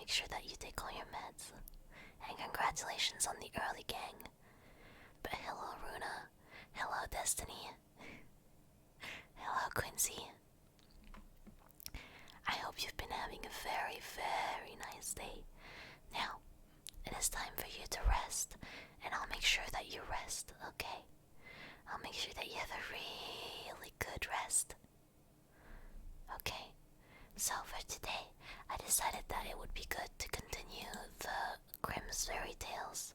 make sure that you take all your meds. And congratulations on the early gang. But hello, Runa. Hello, Destiny. Hello, Quincy. I hope you've been having a very, very nice day. Now, it is time for you to rest, and I'll make sure that you rest, okay? I'll make sure that you have a really good rest. Okay, so for today, I decided that it would be good to continue the Grimm's fairy tales.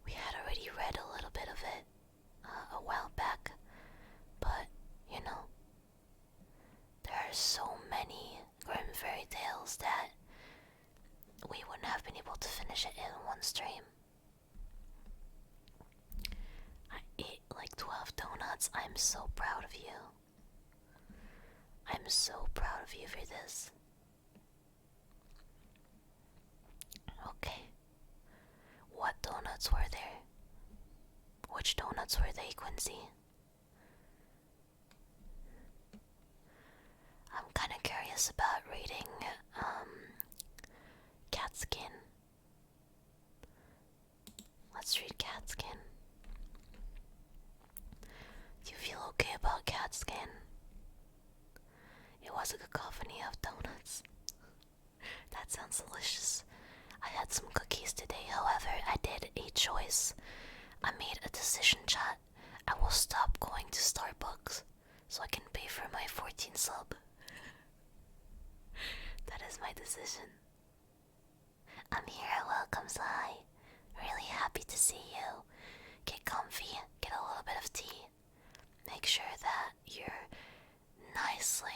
We had already read a little bit of it a while back, but you know, there are so many Grimm fairy tales that we wouldn't have been able to finish it in one stream. I ate like 12 donuts. I'm so proud of you. I'm so proud of you for this. Okay. What donuts were there? Which donuts were they, Quincy? I'm kinda curious about reading, Cat Skin. Let's read Cat Skin. Do you feel okay about Cat Skin? It was a cacophony of donuts. That sounds delicious. I had some cookies today, however, I did a choice. I made a decision, chat. I will stop going to Starbucks so I can pay for my 14 sub. That is my decision. I'm here, welcome, Sai. Really happy to see you. Get comfy, get a little bit of tea. Make sure that you're nicely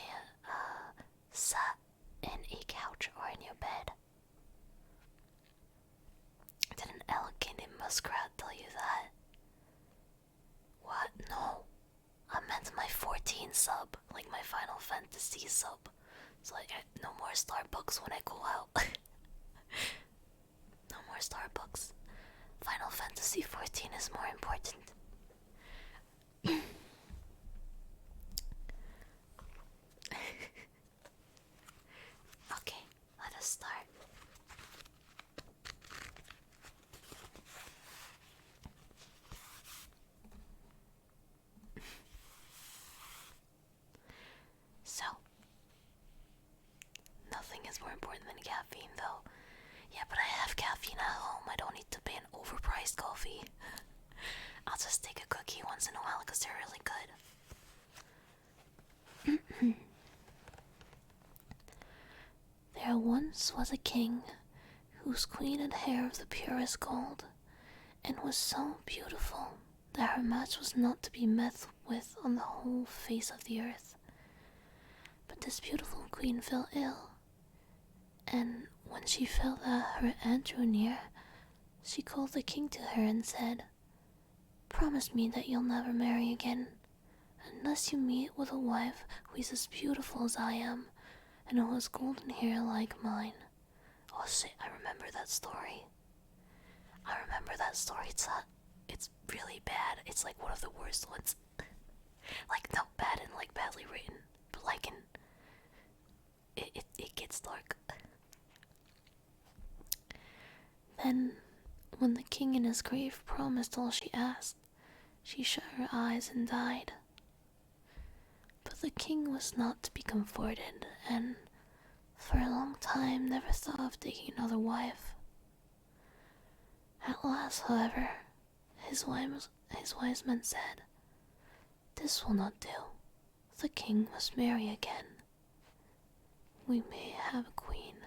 sat in a couch or in your bed. Did an elegant muskrat tell you that? What? No. I meant my 14 sub, like my Final Fantasy sub. So like, no more Starbucks when I go out. No more Starbucks. Final Fantasy 14 is more important. Okay, let us start. So, nothing is more important than caffeine, though. Yeah, but I have caffeine at home. I don't need to pay an overpriced coffee. I'll just take a cookie once in a while because they're really good. There once was a king whose queen had hair of the purest gold, and was so beautiful that her match was not to be met with on the whole face of the earth. But this beautiful queen fell ill, and when she felt that her end drew near, she called the king to her and said, "Promise me that you'll never marry again, unless you meet with a wife who is as beautiful as I am, and who has golden hair like mine." Oh shit, I remember that story. It's really bad. It's like one of the worst ones. Like, not bad and like badly written, but like in... It gets dark. Then, when the king in his grave promised all she asked, she shut her eyes and died. But the king was not to be comforted, and for a long time never thought of taking another wife. At last, however, his wise men said, "This will not do. The king must marry again. We may have a queen."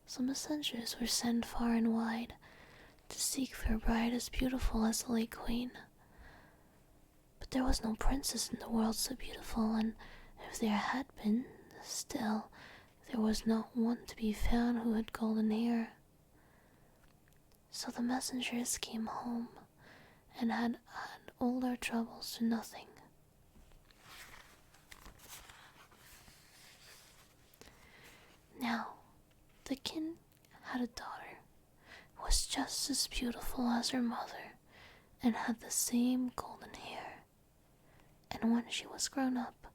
So messengers were sent far and wide to seek for a bride as beautiful as the late queen. But there was no princess in the world so beautiful, and if there had been, still, there was not one to be found who had golden hair. So the messengers came home and had all their troubles to nothing. Now, the king had a daughter who was just as beautiful as her mother and had the same golden hair. And when she was grown up,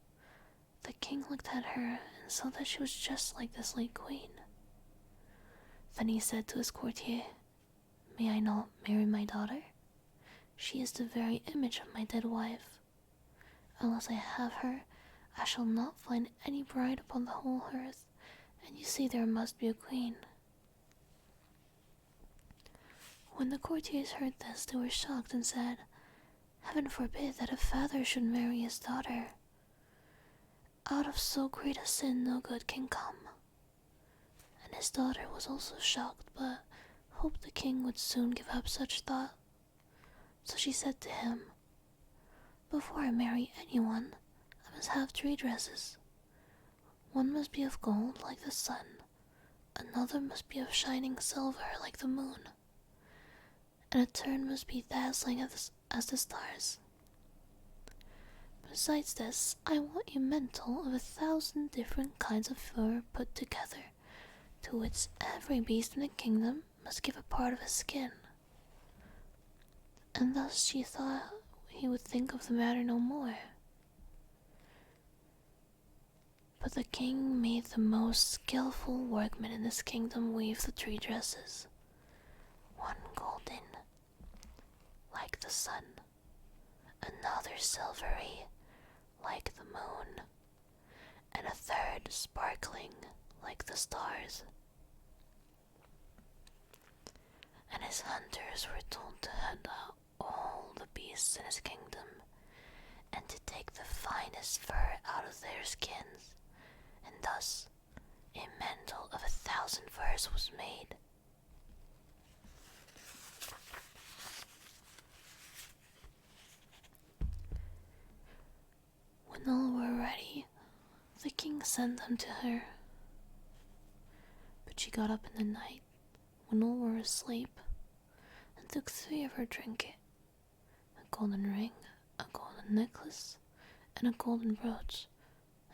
The king looked at her and saw that she was just like this late queen. Then he said to his courtier, "May I not marry my daughter? She is the very image of my dead wife. Unless I have her, I shall not find any bride upon the whole earth, and you say there must be a queen." When the courtiers heard this, they were shocked and said, "Heaven forbid that a father should marry his daughter. Out of so great a sin no good can come." And his daughter was also shocked, but hoped the king would soon give up such thought. So she said to him, "Before I marry anyone, I must have 3 dresses. One must be of gold like the sun, another must be of shining silver like the moon, and a third must be dazzling as the stars. Besides this, I want a mantle of 1,000 different kinds of fur put together, to which every beast in the kingdom must give a part of his skin." And thus she thought he would think of the matter no more. But the king made the most skillful workmen in his kingdom weave the 3 dresses, one golden, like the sun, another silvery, like the moon, and a third sparkling, like the stars. And his hunters were told to hunt out all the beasts in his kingdom, and to take the finest fur out of their skins, and thus a mantle of 1,000 furs was made. When all were ready, the king sent them to her. But she got up in the night, when all were asleep, and took 3 of her trinket, a golden ring, a golden necklace, and a golden brooch,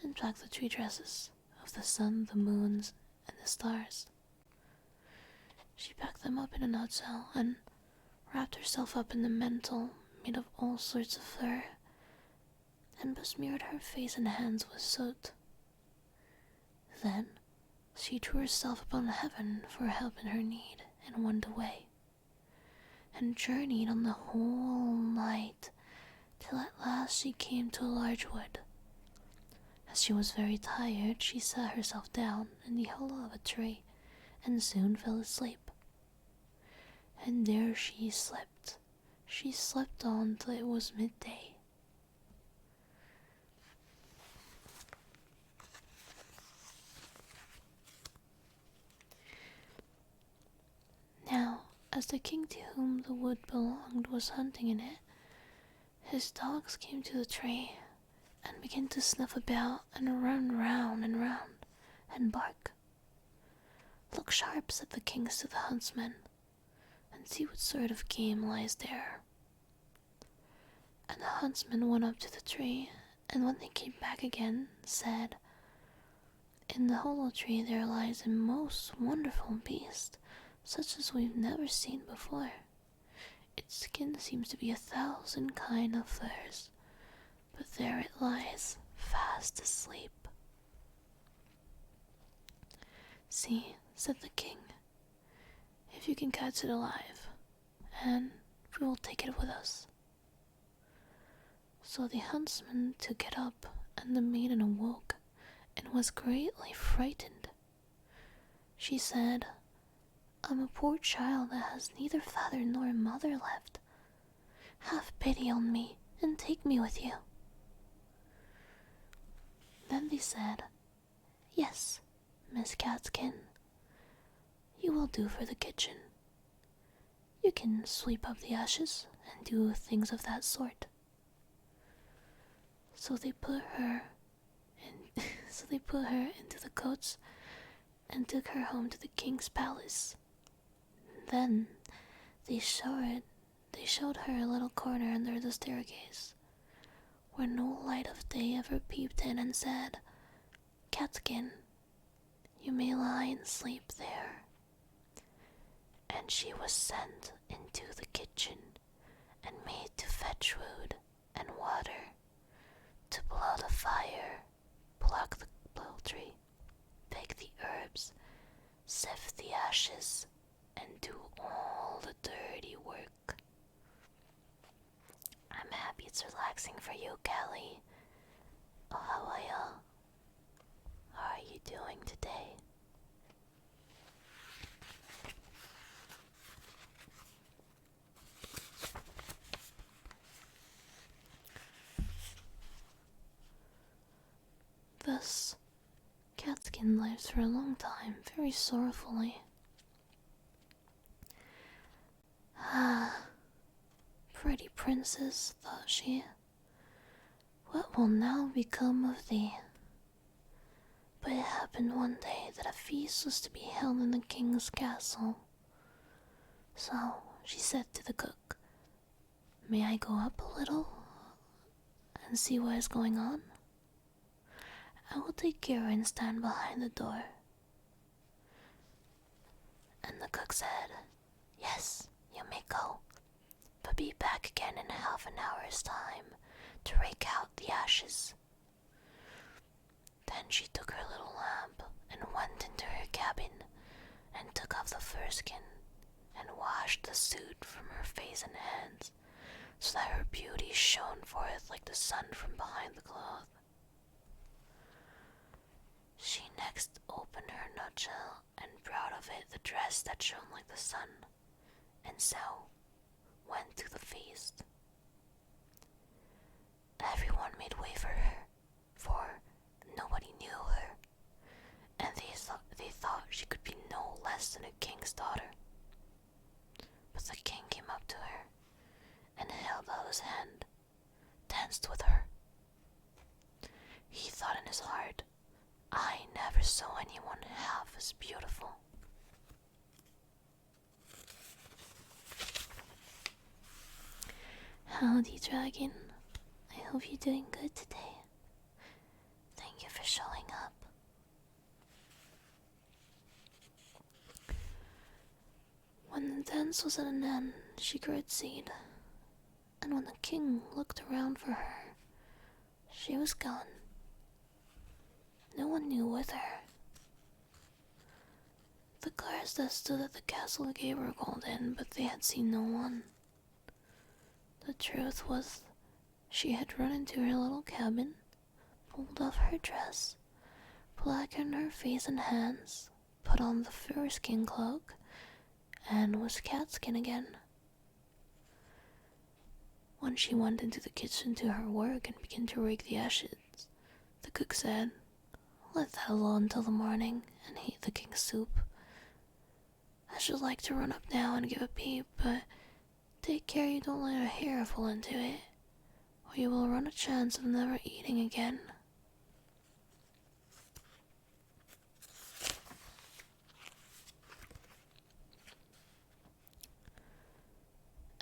and packed the 3 dresses of the sun, the moons, and the stars. She packed them up in a nutshell, and wrapped herself up in the mantle made of all sorts of fur, and besmeared her face and hands with soot. Then she threw herself upon heaven for help in her need, and went away, and journeyed on the whole night, till at last she came to a large wood. As she was very tired, she sat herself down in the hollow of a tree, and soon fell asleep. And there she slept. She slept on till it was midday. Now, as the king to whom the wood belonged was hunting in it, his dogs came to the tree, and began to snuff about and run round and round, and bark. "Look sharp," said the king to the huntsman, "and see what sort of game lies there." And the huntsman went up to the tree, and when they came back again, said, "In the hollow tree there lies a most wonderful beast, such as we've never seen before. Its skin seems to be 1,000 kind of furs, but there it lies, fast asleep." "See," said the king, "if you can catch it alive, and we will take it with us." So the huntsman took it up, and the maiden awoke, and was greatly frightened. She said, "I'm a poor child that has neither father nor mother left. Have pity on me, and take me with you." Then they said, "Yes, Miss Catskin, you will do for the kitchen. You can sweep up the ashes and do things of that sort." So they put her into the coach and took her home to the king's palace. Then they showed her a little corner under the staircase, where no light of day ever peeped in, and said, "Catskin, you may lie and sleep there." And she was sent into the kitchen, and made to fetch wood and water, to blow the fire, ashes and do all the dirty work. I'm happy it's relaxing for you, Kelly. Oh, how are you? How are you doing today? Thus, Catskin lived for a long time, very sorrowfully. Ah, pretty princess, thought she. What will now become of thee? But it happened one day that a feast was to be held in the king's castle. So she said to the cook, "May I go up a little and see what is going on? I will take care and stand behind the door." And the cook said, "Yes, you may go, but be back again in half an hour's time to rake out the ashes." Then she took her little lamp and went into her cabin and took off the fur-skin and washed the soot from her face and hands, so that her beauty shone forth like the sun from behind the cloth. She next opened her nutshell and brought of it the dress that shone like the sun, and so went to the feast. Everyone made way for her, for nobody knew her, and they thought she could be no less than a king's daughter. But the king came up to her and held out his hand, danced with her. He thought in his heart, "I never saw anyone half as beautiful." Howdy, dragon. I hope you're doing good today. Thank you for showing up. When the dance was at an end, she curtsied, and when the king looked around for her, she was gone. No one knew whither. The guards that stood at the castle gate were called in, but they had seen no one. The truth was, she had run into her little cabin, pulled off her dress, blackened her face and hands, put on the fur-skin cloak, and was Catskin again. When she went into the kitchen to her work and began to rake the ashes, the cook said, "Let that alone till the morning and heat the king's soup. I should like to run up now and give a peep, but take care you don't let a hair fall into it, or you will run a chance of never eating again."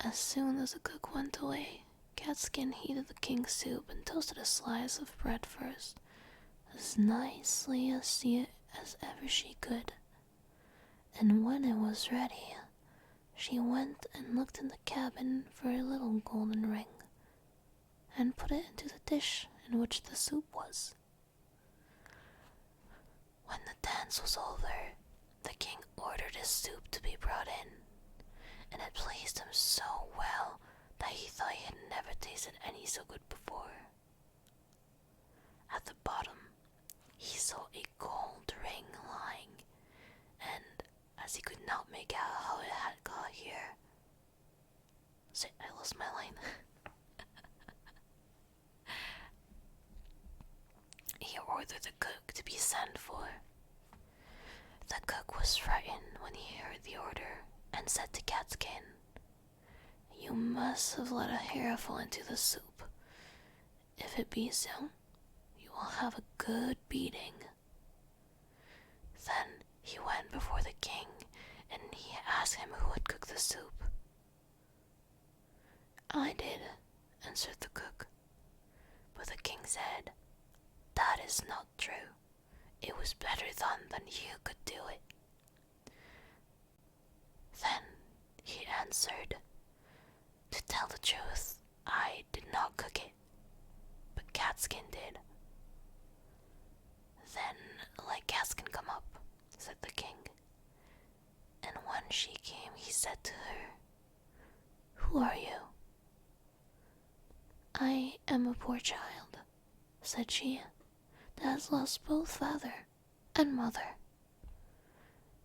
As soon as the cook went away, Catskin heated the king's soup and toasted a slice of bread first, as nicely as ever she could. And when it was ready, she went and looked in the cabin for a little golden ring, and put it into the dish in which the soup was. When the dance was over, the king ordered his soup to be brought in, and it pleased him so well that he thought he had never tasted any so good before. At the bottom, he saw a gold ring lying, and as he could not make out how it had got here... I lost my line. He ordered the cook to be sent for. The cook was frightened when he heard the order, and said to Catskin, "You must have let a hair fall into the soup. If it be so, you will have a good beating." Then he went before the king, and he asked him who had cooked the soup. "I did," answered the cook. But the king said, "That is not true. It was better done than you could do it." Then he answered, "To tell the truth, I did not cook it, but Catskin did." "Then let Catskin come up," said the king. she came, he said to her, "Who are you?" "I am a poor child," said she, "that has lost both father and mother."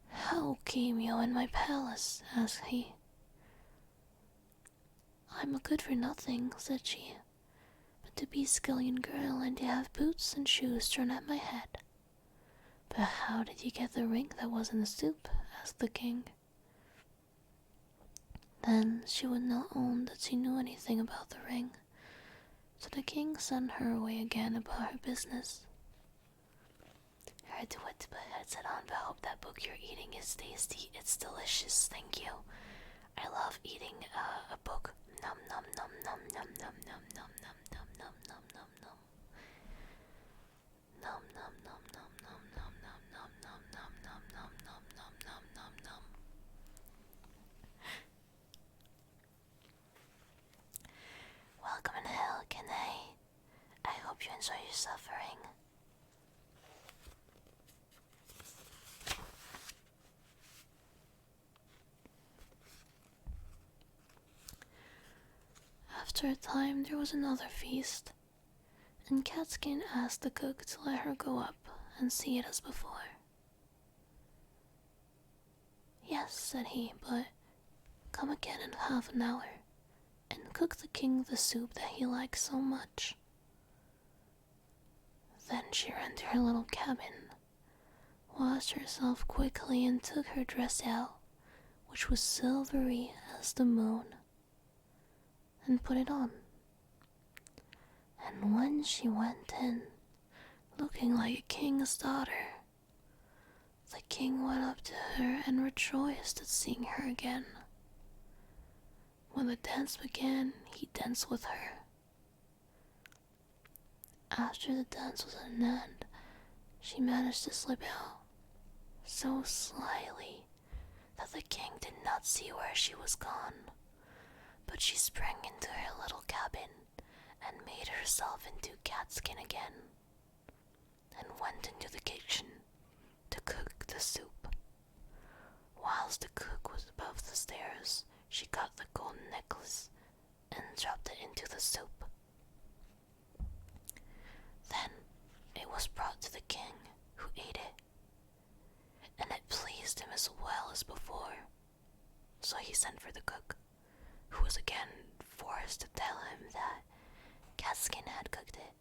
"How came you in my palace?" asked he. "I'm a good for nothing," said she, "but to be a scullion girl and to have boots and shoes thrown at my head." "But how did you get the ring that was in the soup?" asked the king. Then she would not own that she knew anything about the ring, so the king sent her away again about her business. I had to wait to put a headset on, but I hope that book you're eating is tasty. It's delicious, thank you. I love eating a book. Nom nom nom nom nom nom nom nom nom nom nom nom nom nom. Nom nom nom nom nom nom nom nom nom nom nom nom nom nom nom nom nom. Welcome in hell, Kene. I hope you enjoy your suffering. After a time, there was another feast, and Catskin asked the cook to let her go up and see it as before. "Yes," said he, "but come again in half an hour, and cook the king the soup that he likes so much." Then she ran to her little cabin, washed herself quickly, and took her dress out, which was silvery as the moon, and put it on. And when she went in, looking like a king's daughter, the king went up to her and rejoiced at seeing her again. When the dance began, he danced with her. After the dance was at an end, she managed to slip out, so slyly that the king did not see where she was gone, but she sprang into her little cabin and made herself into Catskin again, and went into the kitchen to cook the soup. Whilst the cook was above the stairs, she got the golden necklace and dropped it into the soup. Then it was brought to the king, who ate it, and it pleased him as well as before. So he sent for the cook, who was again forced to tell him that Catskin had cooked it.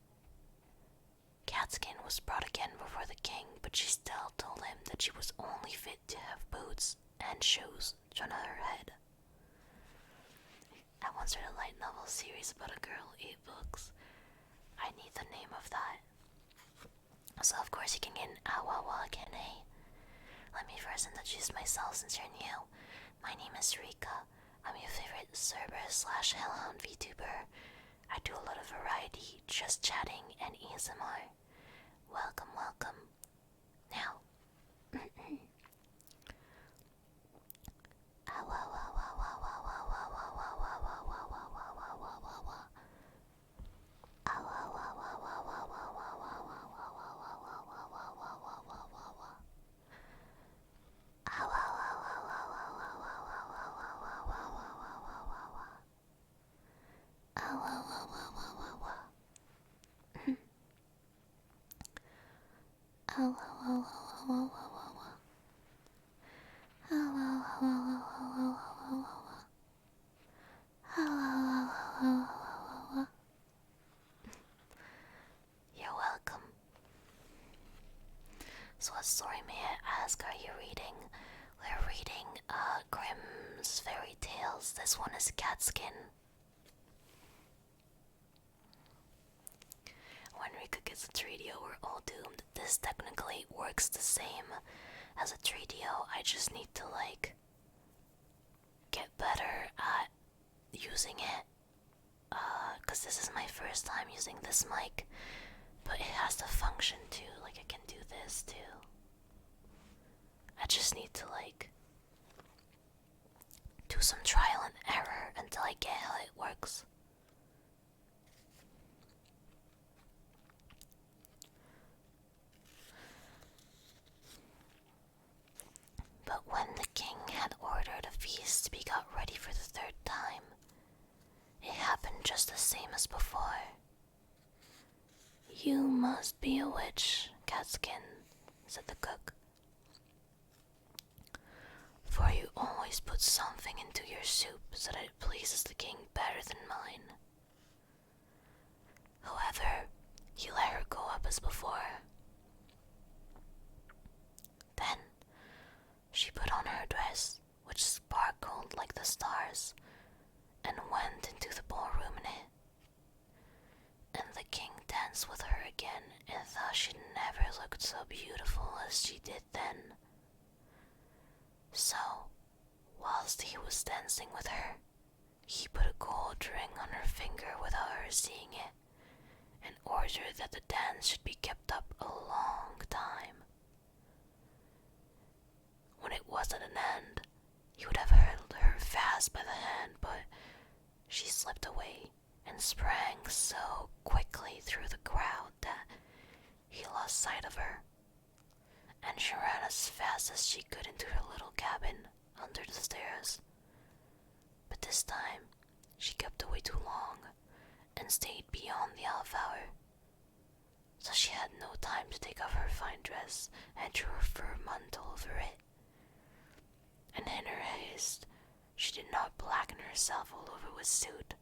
Catskin was brought again before the king, but she still told him that she was only fit to have boots and shoes thrown at her head. I once read a light novel series about a girl who ate books. I need the name of that. So of course you can get an awawa kene. Let me first introduce myself since you're new. My name is Rika. I'm your favorite Cerberus/Hellhound Vtuber. I do a lot of variety, just chatting and ASMR. Welcome, welcome. Now, you're welcome. So what story, may I ask, are you reading? We're reading Grimm's fairy tales. This one is Catskin. When Rika gets a 3DO, we're all doomed. This technically works the same as a 3DO. I just need to get better at using it. Cause this is my first time using this mic, but it has the function too. Like I can do this too. I just need to do some trial and error until I get how it works. But when the king had ordered just the same as before. You must be a witch, Catskin, said the cook. For you always put something into your soup so that it pleases the king better than mine. However, he let her go up as before. Then she put on her dress, which sparkled like the stars, and went into the ballroom in it. And the king danced with her again and thought she'd never looked so beautiful as she did then. So, whilst he was dancing with her, he put a gold ring on her finger without her seeing it, and ordered that the dance should be kept up a long time. When it was at an end, he would have held her fast by the hand, but she slipped away and sprang so quickly through the crowd that he lost sight of her, and she ran as fast as she could into her little cabin under the stairs. But this time, she kept away too long and stayed beyond the half hour. So she had no time to take off her fine dress and drew her fur mantle over it. And in her haste, she did not blacken herself all over with soot,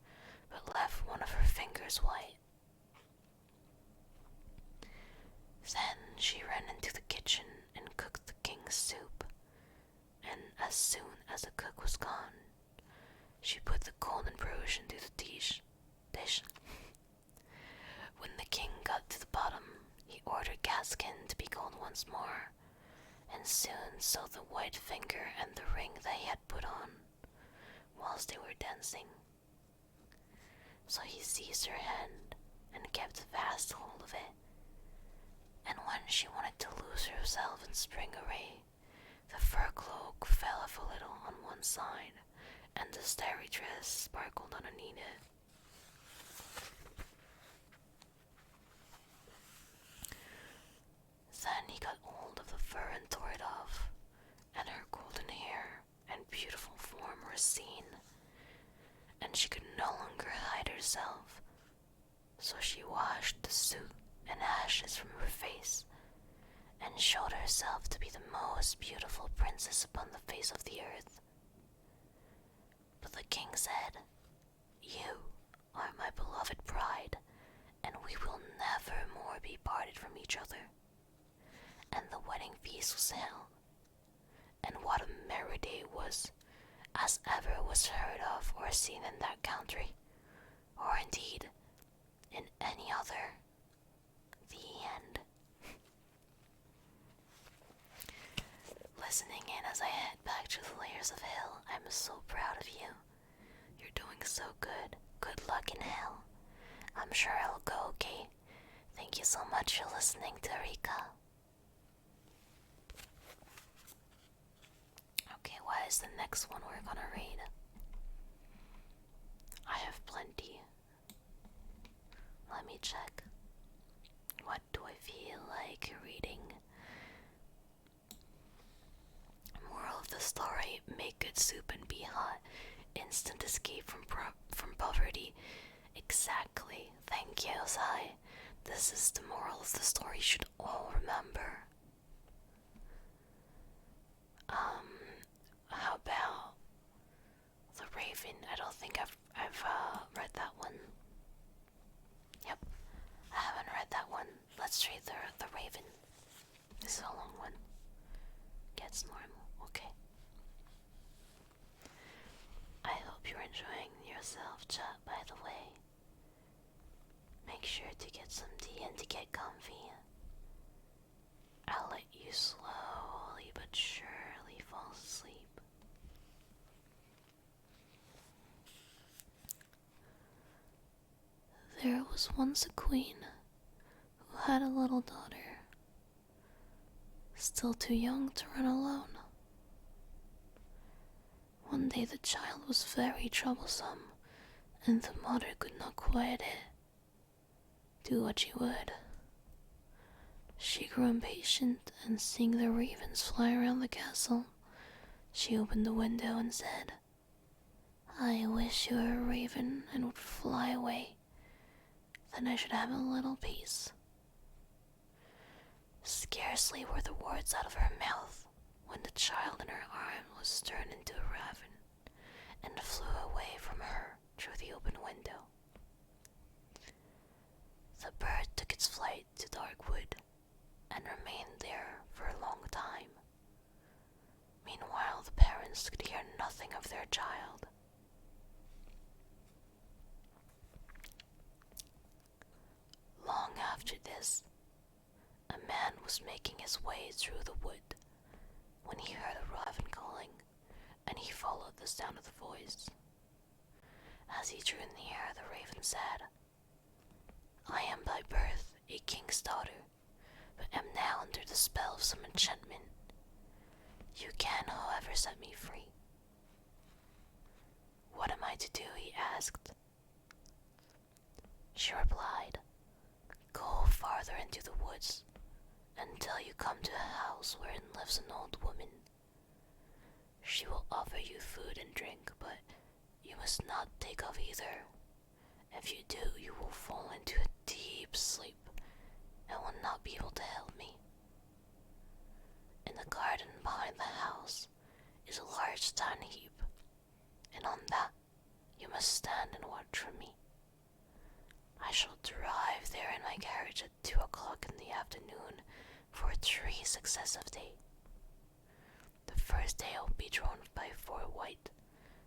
but left one of her fingers white. Then she ran into the kitchen and cooked the king's soup, and as soon as the cook was gone, she put the golden brooch into the dish. When the king got to the bottom, he ordered Catskin to be gold once more, and soon saw the white finger and the ring they had put on whilst they were dancing. So he seized her hand and kept fast hold of it, and when she wanted to lose herself and spring away, the fur cloak fell off a little on one side, and the starry dress sparkled underneath it. Then he got hold of the fur and tore it off, and her golden hair and beautiful form were seen, and she could no longer hide herself. So she washed the soot and ashes from her face, and showed herself to be the most beautiful princess upon the face of the earth. But the king said, "You are my beloved bride, and we will never more be parted from each other." And the wedding feast was held, and what a merry day it was, as ever was heard of or seen in that country, or indeed in any other. The end. Listening in as I head back to the layers of hell, I'm so proud of you. You're doing so good. Good luck in hell. I'm sure I'll go okay. Thank you so much for listening to Rika. Okay, what is the next one we're gonna read? I have plenty. Let me check. What do I feel like reading? Moral of the story: make good soup and be hot. Instant escape from poverty. Exactly. Thank you, Sai. This is the moral of the story you should all remember. How about The Raven? I don't think I've read that one. Yep, I haven't read that one. Let's read the Raven. This is a long one. Gets normal. Okay. I hope you're enjoying yourself, chat, by the way. Make sure to get some tea and to get comfy. I'll let you slowly but surely fall asleep. There was once a queen who had a little daughter, still too young to run alone. One day the child was very troublesome, and the mother could not quiet it. Do what she would. She grew impatient, and seeing the ravens fly around the castle, she opened the window and said, I wish you were a raven and would fly away. Then I should have a little peace. Scarcely were the words out of her mouth when the child in her arms was turned into a raven and flew away from her through the open window. The bird took its flight to dark wood and remained there for a long time. Meanwhile, the parents could hear nothing of their child. Long after this, a man was making his way through the wood when he heard a raven calling, and he followed the sound of the voice. As he drew near, the raven said, "I am by birth a king's daughter, but am now under the spell of some enchantment. You can, however, set me free." "What am I to do?" he asked. She replied, "Go farther into the woods until you come to a house wherein lives an old woman. She will offer you food and drink, but you must not take of either. If you do, you will fall into a deep sleep and will not be able to help me. In the garden behind the house is a large dung heap, and on that you must stand and watch for me. I shall drive there in my carriage at 2 o'clock in the afternoon for 3 successive days. The first day I will be drawn by 4 white,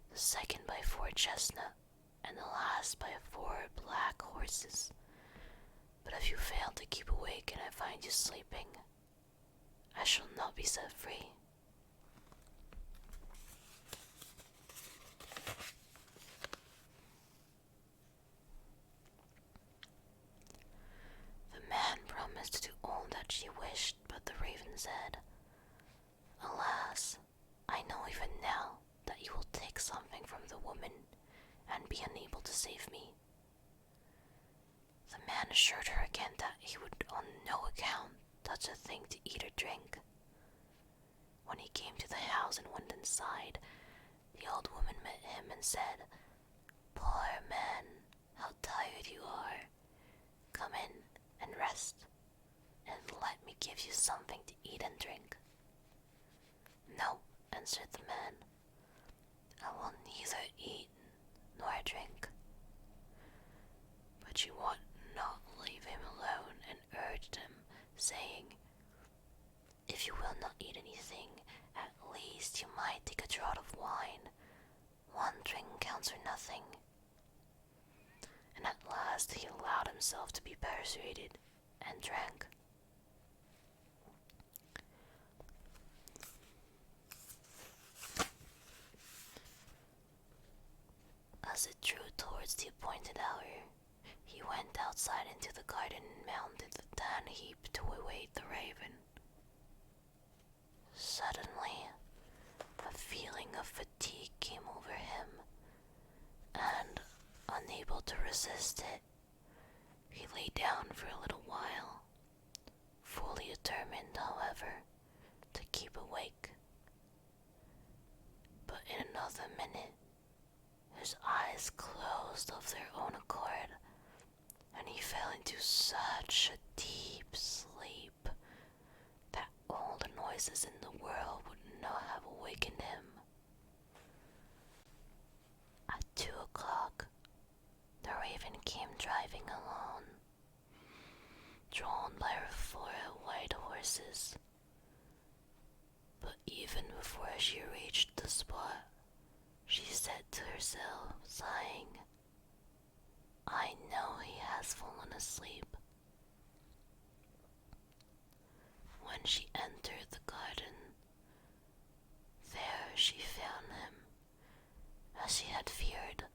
the second by 4 chestnut, and the last by 4 black horses. But if you fail to keep awake and I find you sleeping, I shall not be set free." The man promised to do all that she wished, but the raven said, "Alas, I know even now that you will take something from the woman and be unable to save me." The man assured her again that he would on no account touch a thing to eat or drink. When he came to the house and went inside, the old woman met him and said, "Poor man, how tired you are. Come in and rest, and let me give you something to eat and drink." "No," answered the man, "I will neither eat nor drink." But she would not leave him alone and urged him, saying, "If you will not eat anything, at least you might take a draught of wine. 1 drink counts for nothing." And at last he allowed himself to be persuaded and drank. As it drew towards the appointed hour, he went outside into the garden and mounted the dung heap to await the raven. Suddenly, a feeling of fatigue came over him, and, unable to resist it, he lay down for a little while, fully determined, however, to keep awake. But in another minute, his eyes closed of their own accord, and he fell into such a deep sleep that all the noises in the world would not have awakened him. At 2 o'clock, the raven came driving along, drawn by her 4 white horses. But even before she reached the spot, she said to herself, sighing, "I know he has fallen asleep." When she entered the garden, there she found him, as she had feared,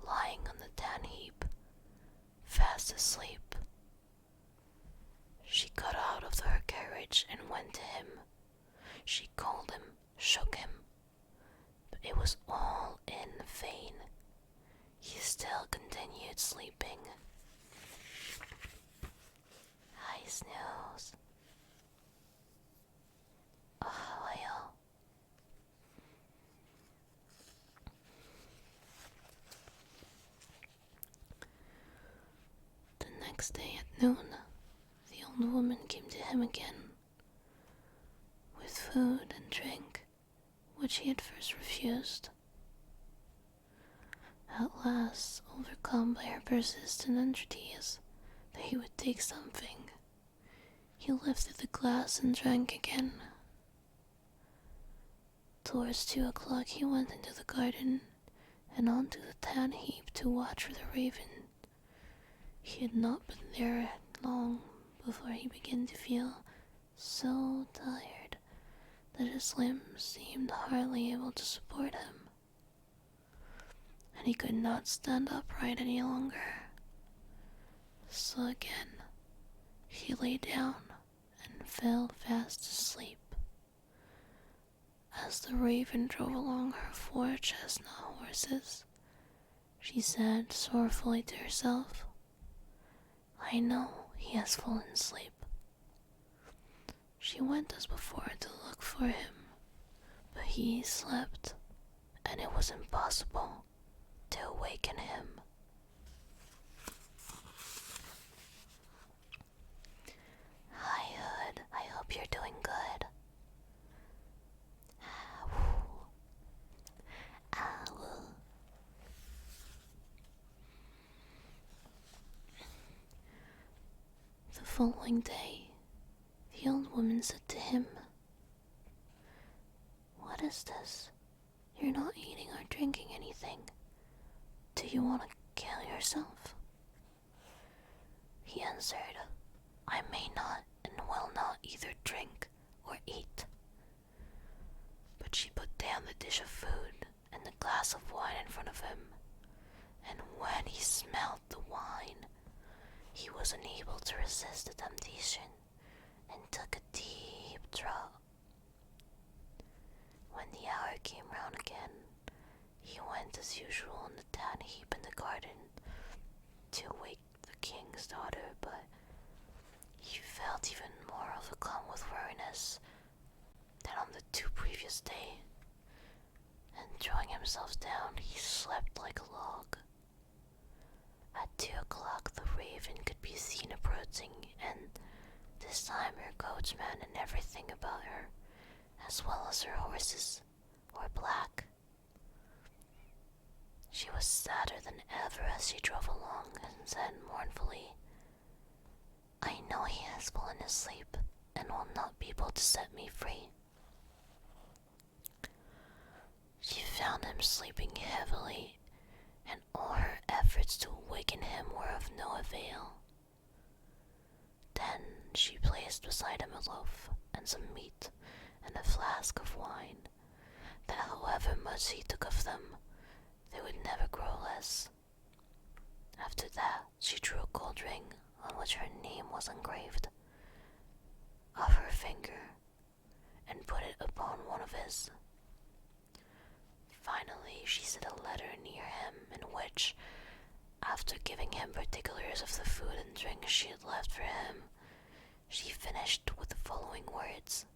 lying on the dung heap, fast asleep. She got out of her carriage and went to him. She called him, shook him, but it was all in vain. He still continued sleeping. Hi, Snooze. Oh, how are you? next day at noon, the old woman came to him again with food and drink, which he had first refused. At last, overcome by her persistent entreaties that he would take something, he lifted the glass and drank again. Towards 2 o'clock he went into the garden and onto the tan heap to watch for the raven. He had not been there long before he began to feel so tired that his limbs seemed hardly able to support him, and he could not stand upright any longer. So again, he lay down and fell fast asleep. As the raven drove along her 4 chestnut horses, she said sorrowfully to herself, "I know he has fallen asleep." She went as before to look for him, but he slept, and it was impossible to awaken him. "Hi, Hood. I hope you're doing good." The following day, the old woman said to him, "What is this? You're not eating or drinking anything. Do you want to kill yourself?" He answered, "I may not and will not either drink or eat." But she put down the dish of food and the glass of wine in front of him, and when he smelled the wine, he was unable to resist the temptation and took a deep draught. When the hour came round again, he went as usual in the tan heap in the garden to wake the king's daughter, but he felt even more overcome with weariness than on the 2 previous days, and throwing himself down, he slept like a log. At 2 o'clock the raven could be seen approaching, and this time her coachman and everything about her, as well as her horses, were black. She was sadder than ever as she drove along and said mournfully, "I know he has fallen asleep and will not be able to set me free." She found him sleeping heavily, and all her efforts to awaken him were of no avail. Then she placed beside him a loaf and some meat and a flask of wine, that however much he took of them, they would never grow less. After that, she drew a gold ring on which her name was engraved of her finger and put it upon one of his. Finally, she set a letter near him in which, after giving him particulars of the food and drink she had left for him, she finished with the following words: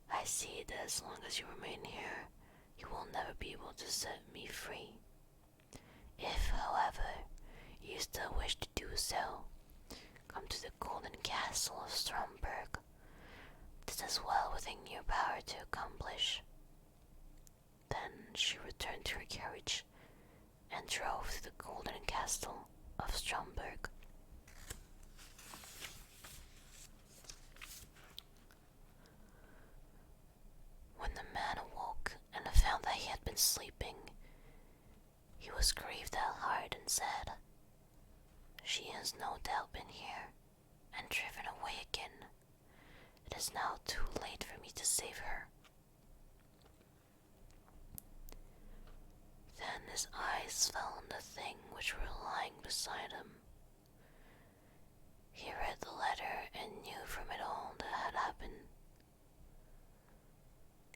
"I see that as long as you remain here, you will never be able to set me free. If, however, you still wish to do so, come to the golden castle of Stromberg. This is well within your power to accomplish." Then she returned to her carriage and drove to the golden castle of Stromberg. When the man awoke and found that he had been sleeping, he was grieved at heart and said, "She has no doubt been here and driven away again. It is now too late for me to save her." Then his eyes fell on the thing which were lying beside him. He read the letter and knew from it all that had happened.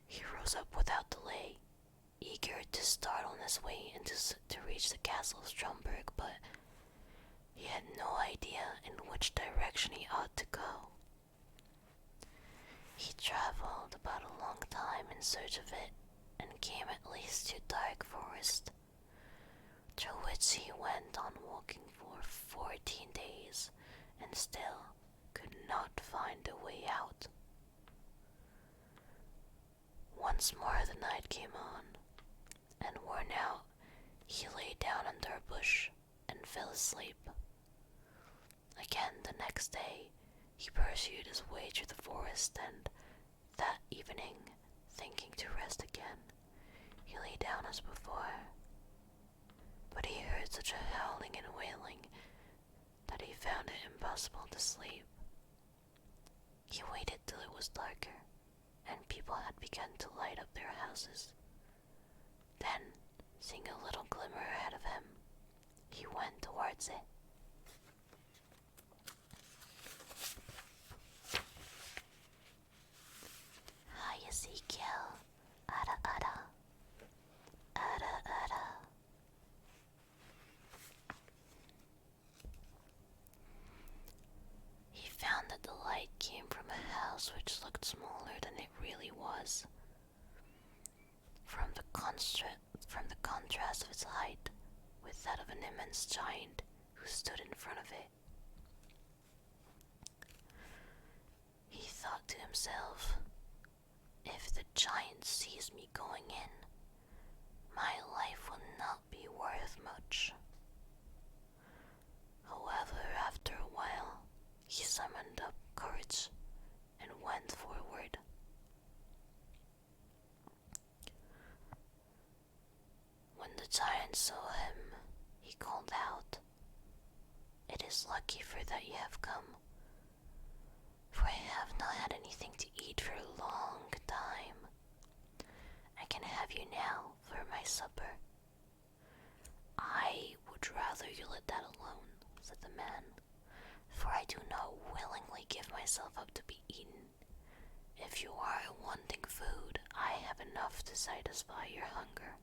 He rose up without delay, eager to start on his way and to reach the castle of Stromberg, but he had no idea in which direction he ought to go. He traveled about a long time in search of it, and came at least to a dark forest, through which he went on walking for 4 14 days and still could not find a way out. Once more the night came on, and worn out, he lay down under a bush and fell asleep. Again the next day, he pursued his way through the forest, and that evening, thinking to rest again, he lay down as before. But he heard such a howling and wailing that he found it impossible to sleep. He waited till it was darker, and people had begun to light up their houses. Then, seeing a little glimmer ahead of him, he went towards it. Hi, Ezekiel. Ada, ada. Ada, ada. He found that the light came from a house which looked smaller than it really was. From the contrast of its height with that of an immense giant who stood in front of it. He thought to himself, if the giant sees me going in, my life will not be worth much. However, after a while, he summoned up courage and went forward. When the giant saw him, he called out, "It is lucky for that you have come, for I have not had anything to eat for a long time. I can have you now for my supper." "I would rather you let that alone," said the man, "for I do not willingly give myself up to be eaten. If you are wanting food, I have enough to satisfy your hunger."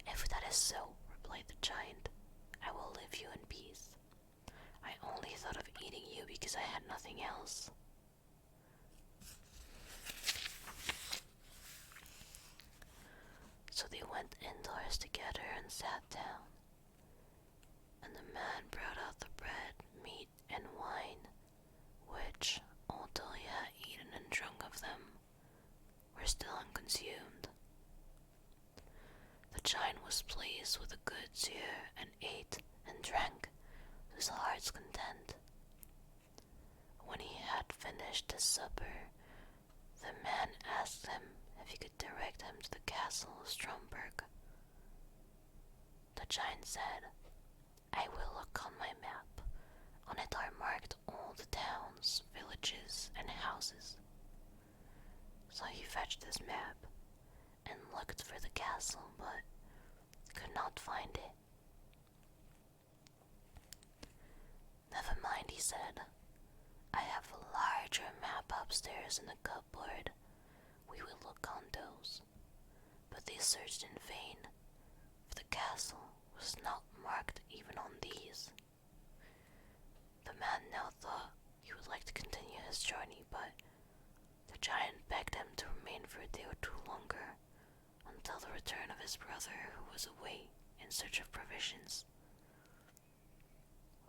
"If that is so," replied the giant, "I will leave you in peace. I only thought of eating you because I had nothing else." So they went indoors together and sat down, and the man brought out the bread, meat, and wine, which, although he had eaten and drunk of them, were still unconsumed. The giant was pleased with the good cheer, and ate and drank to his heart's content. When he had finished his supper, the man asked him if he could direct him to the castle of Stromberg. The giant said, "I will look on my map. On it are marked all the towns, villages, and houses." So he fetched his map and looked for the castle, but could not find it. "Never mind," he said. "I have a larger map upstairs in the cupboard. We will look on those." But they searched in vain, for the castle was not marked even on these. The man now thought he would like to continue his journey, but the giant begged him to remain for a day or two longer, until the return of his brother, who was away in search of provisions.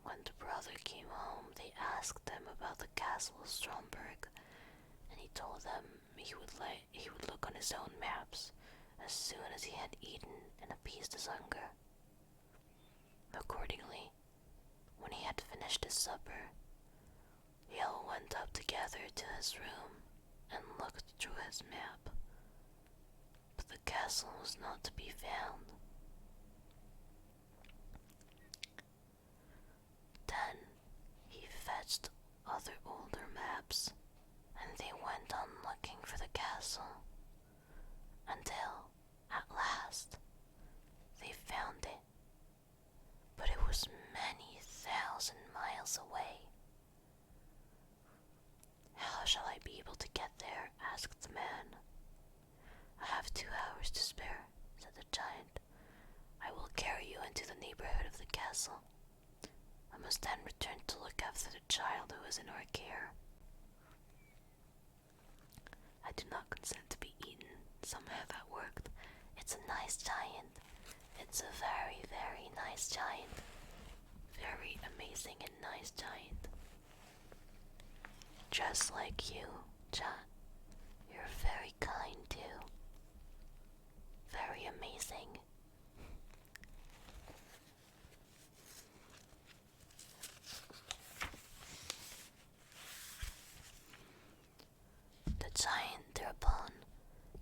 When the brother came home, they asked him about the castle of Stromberg, and he told them he would look on his own maps as soon as he had eaten and appeased his hunger. Accordingly, when he had finished his supper, they all went up together to his room and looked through his map, but the castle was not to be found. Then he fetched other older maps, and they went on looking for the castle, until, at last, they found it. But it was many thousand miles away. "How shall I be able to get there?" asked the man. "I have 2 hours to spare," said the giant. "I will carry you into the neighborhood of the castle. I must then return to look after the child who is in our care. I do not consent to be eaten. Somehow that worked. It's a nice giant. It's a very, very nice giant. very amazing and nice giant. Just like you, chat. You're very kind too. Very amazing. The giant thereupon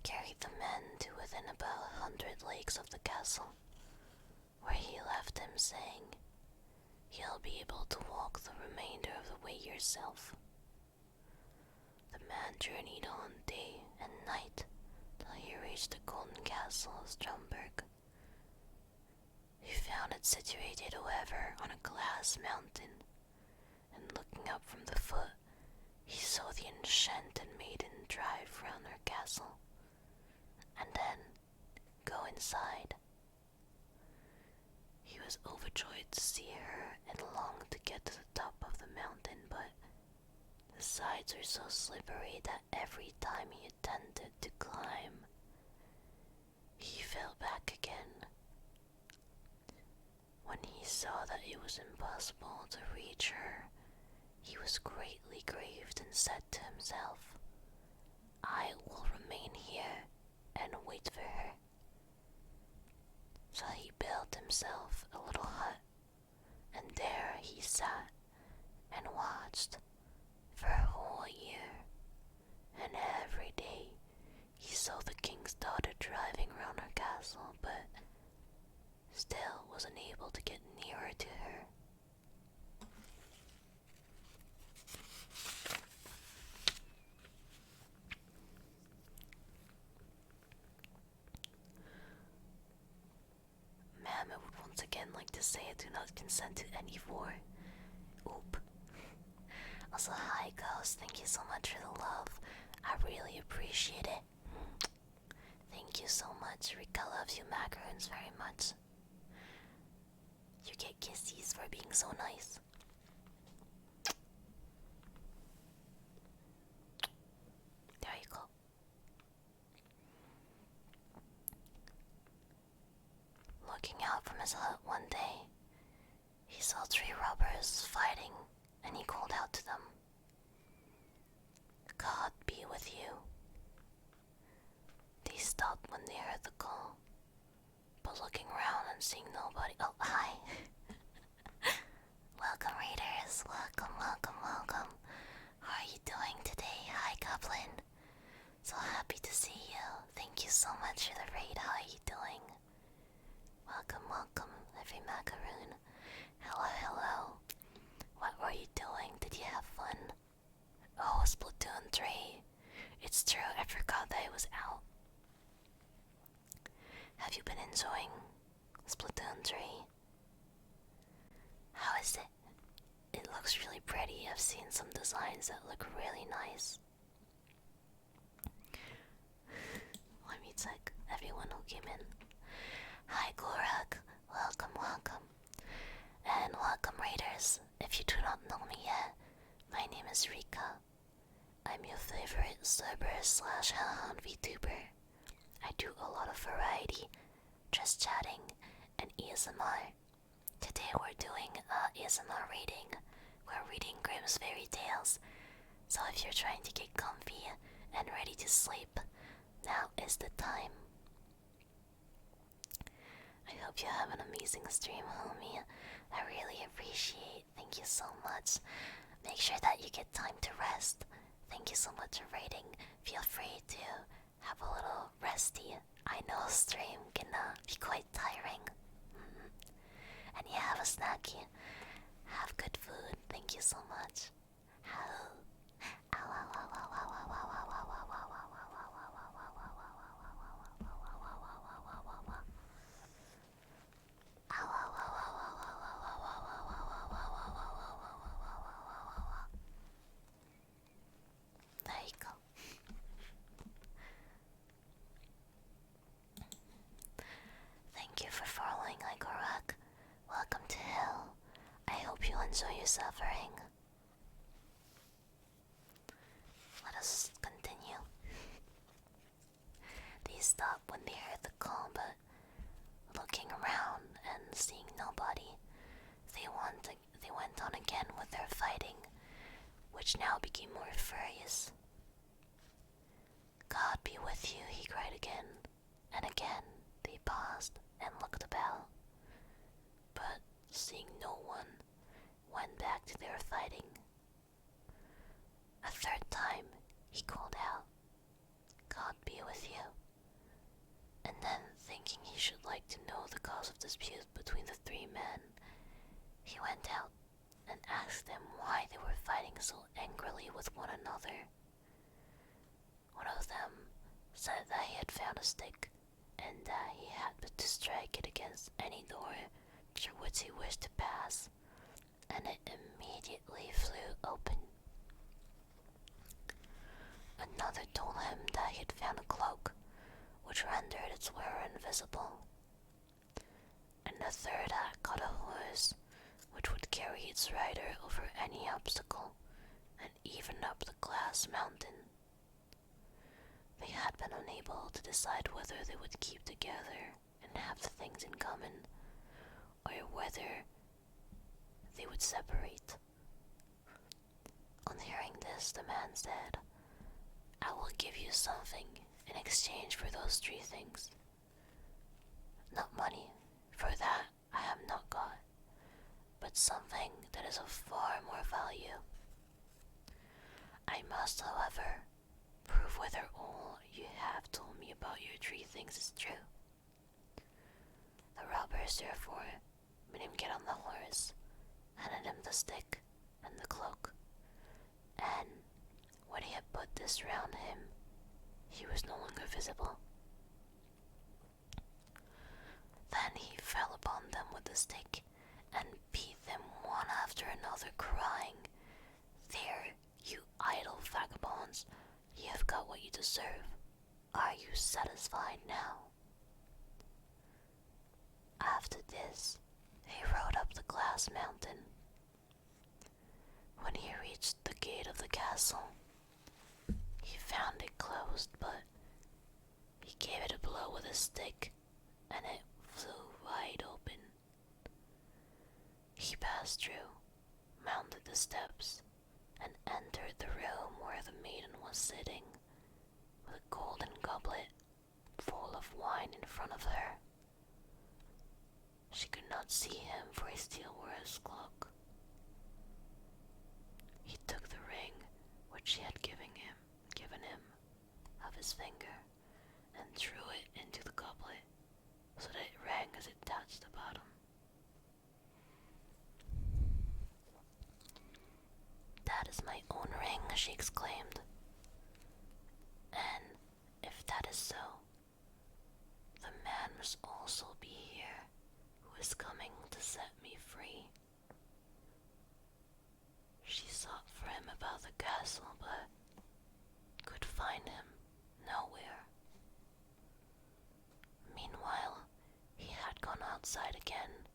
carried the men to within about 100 leagues of the castle, where he left him, saying, "You'll be able to walk the remainder of the way yourself." The man journeyed on day and night till he reached the golden castle of Stromberg. He found it situated, however, on a glass mountain, and looking up from the foot, he saw the enchanted maiden drive round her castle, and then go inside. He was overjoyed to see her and longed to get to the top of the mountain, but the sides were so slippery that every time he attempted to climb, he fell back again. When he saw that it was impossible to reach her, he was greatly grieved and said to himself, "I will remain here and wait for her." So he built himself a little hut, and there he sat and watched for a whole year, and every day he saw the king's daughter driving round her castle, but still wasn't able to get nearer to her. Ma'am, I would once again like to say I do not consent to any war. Oop. Also, hi Ghost, thank you so much for the love. I really appreciate it. Thank you so much. Rika loves you macaroons very much. You get kisses for being so nice. There you go. Looking out from his hut one day, he saw 3 robbers fighting, and he called out to them, "God be with you." They stopped when they heard the call, but looking around and seeing nobody. Oh, hi. Welcome, raiders. Welcome, welcome, welcome. How are you doing today? Hi, Goblin. So happy to see you. Thank you so much for the raid. How are you doing? Welcome, welcome, every macaroon. Hello, hello. What were you doing? Did you have fun? Oh, Splatoon 3. It's true, I forgot that it was out. Have you been enjoying Splatoon 3? How is it? It looks really pretty. I've seen some designs that look really nice. Let me check everyone who came in. Hi Gorak, welcome, welcome. And welcome raiders. If you do not know me yet, my name is Rika. I'm your favorite Cyber/Hellhound Vtuber. I do a lot of variety, just chatting, and ASMR. Today we're doing ASMR reading. We're reading Grimm's fairy tales. So if you're trying to get comfy and ready to sleep, now is the time. I hope you have an amazing stream, homie. I really appreciate. Thank you so much. Make sure that you get time to rest. Thank you so much for rating. Feel free to have a little resty. I know stream can be quite tiring. And yeah, have a snacky. Have good food. Thank you so much. There you go. Thank you for following Igorak. Welcome to Hell. I hope you enjoy your suffering. Let us continue. They stopped when they heard the call, but looking around and seeing nobody, they once went back to their fighting. A third time, he called out, "God be with you." And then, thinking he should like to know the cause of dispute between the three men, he went out and asked them why they were fighting so angrily with one another. One of them said that he had found a stick and that he had but to strike it against any door through which he wished to pass, and it immediately flew open. Another told him that he had found a cloak, which rendered its wearer invisible, and a third had caught a horse, which would carry its rider over any obstacle, and even up the glass mountain. They had been unable to decide whether they would keep together and have the things in common, or whether they would separate. On hearing this, the man said, "I will give you something in exchange for those three things. Not money, for that I have not got, but something that is of far more value. I must, however, prove whether all you have told me about your three things is true." The robbers therefore made him get on the horse, handed him the stick and the cloak, and when he had put this round him, he was no longer visible. Then he fell upon them with the stick and beat them one after another, crying, "There, you idle vagabonds, you have got what you deserve. Are you satisfied now?" After this, he rode up the glass mountain. When he reached the gate of the castle, he found it closed, but he gave it a blow with a stick, and it flew wide open. He passed through, mounted the steps, and entered the room where the maiden was sitting, with a golden goblet full of wine in front of her. She could not see him, for he still wore his cloak. He took the ring which she had given him of his finger, and threw it into the goblet, so that it rang as it touched the bottom. "That is my own ring," she exclaimed. "And if that is so, the man must also be here who is coming to set me free." She sought for him about the castle, but could find him nowhere. Meanwhile, he had gone outside again,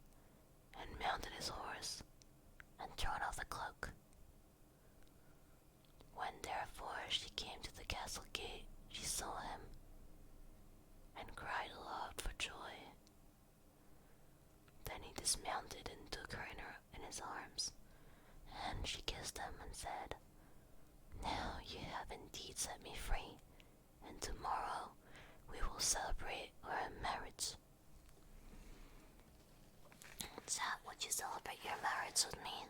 and mounted his horse, and thrown off the cloak. When therefore she came to the castle gate, she saw him, and cried aloud for joy. Then he dismounted and took her in his arms, and she kissed him and said, "Now you have indeed set me free, and tomorrow we will celebrate our marriage." "Chat, would you celebrate your marriage with me?"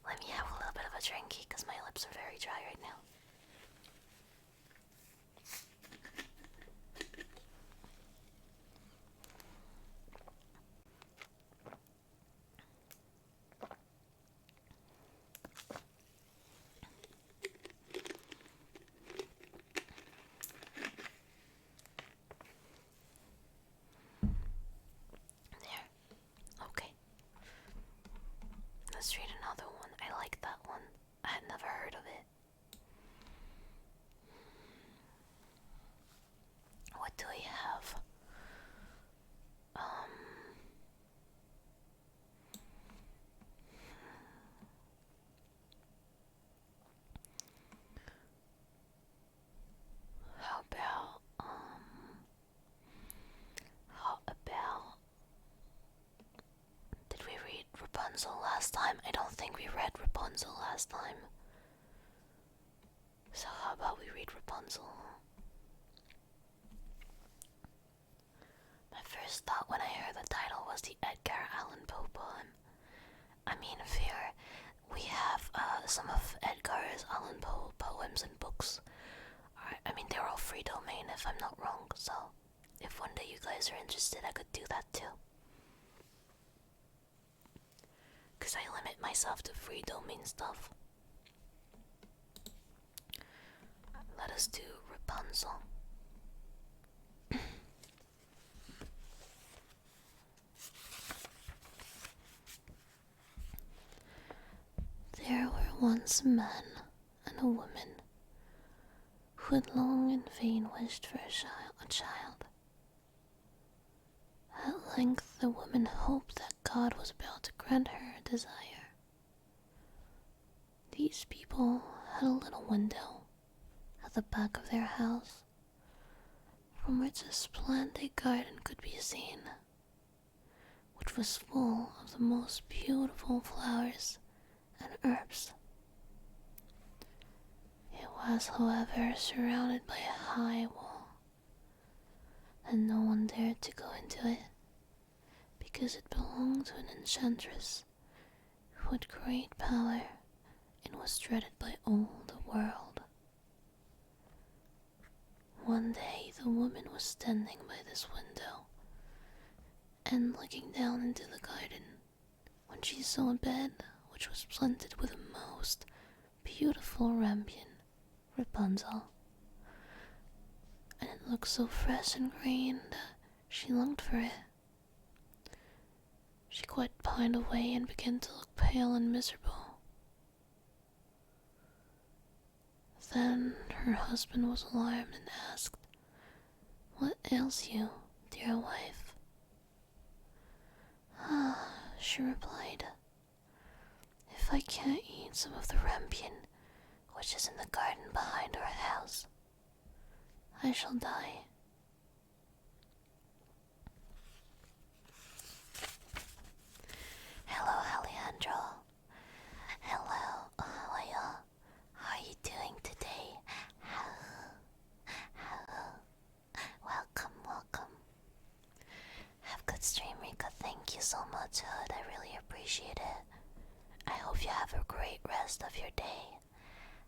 Let me have a little bit of a drinky, because my lips are very dry right now. There. Okay. Let's read another one. I like that one. I had never heard of it. What do we have? How about did we read Rapunzel last time? I don't think we read Rapunzel last time. So how about we read Rapunzel? My first thought when I heard the title was the Edgar Allan Poe poem, some of Edgar Allan Poe poems and books. I mean, they're all free domain if I'm not wrong, so if one day you guys are interested, I could do that too. Because I limit myself to free domain stuff. Let us do Rapunzel. There were once a man and a woman who had long in vain wished for a child. At length the woman hoped that God was about to grant her a desire. These people had a little window at the back of their house, from which a splendid garden could be seen, which was full of the most beautiful flowers and herbs. It was, however, surrounded by a high wall, and no one dared to go into it, because it belonged to an enchantress who had great power and was dreaded by all the world. One day the woman was standing by this window and looking down into the garden when she saw a bed which was planted with a most beautiful rampion, Rapunzel, and it looked so fresh and green that she longed for it. She quite pined away and began to look pale and miserable. Then her husband was alarmed and asked, "What ails you, dear wife?" "Ah," she replied, "if I can't eat some of the rampion which is in the garden behind our house, I shall die." Hello, Alejandro. Hello, Oya. How are you doing today? Welcome. Have a good stream, Rika. Thank you so much, Hood. I really appreciate it. I hope you have a great rest of your day.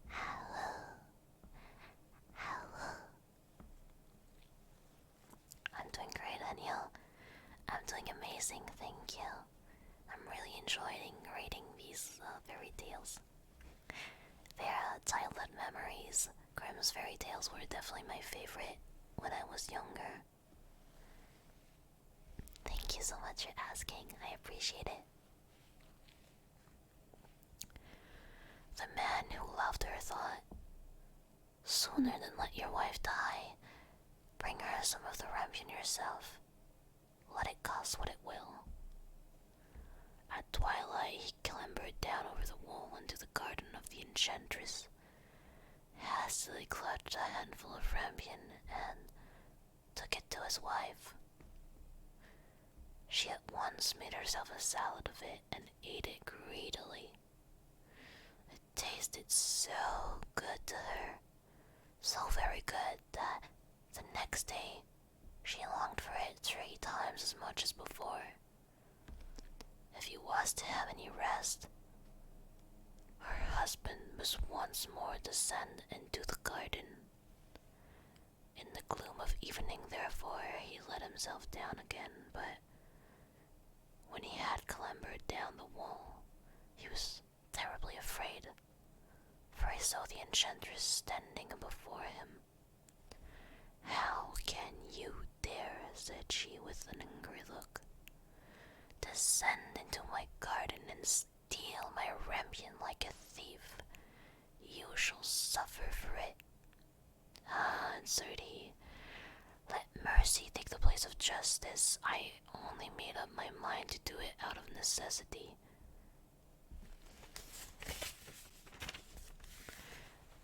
Hello. I'm doing great, Daniel. I'm doing amazing, thank you. I'm really enjoying reading these fairy tales. They're childhood memories. Grimm's fairy tales were definitely my favorite when I was younger. Thank you so much for asking. I appreciate it. The man who loved her thought, "Sooner than let your wife die, bring her some of the rampion yourself. Let it cost what it will." At twilight, he clambered down over the wall into the garden of the enchantress, hastily clutched a handful of rampion, and took it to his wife. She at once made herself a salad of it and ate it greedily. It tasted so good to her, so very good that the next day she longed for it 3 times as much as before. If he was to have any rest, her husband must once more descend into the garden. In the gloom of evening, therefore, he let himself down again, but when he had clambered down the wall, he was terribly afraid, for he saw the enchantress standing before him. "How can you dare," said she with an angry look, "descend into my garden and steal my rampion like a thief? You shall suffer for it." "Ah," answered he, "let mercy take the place of justice. I only made up my mind to do it out of necessity."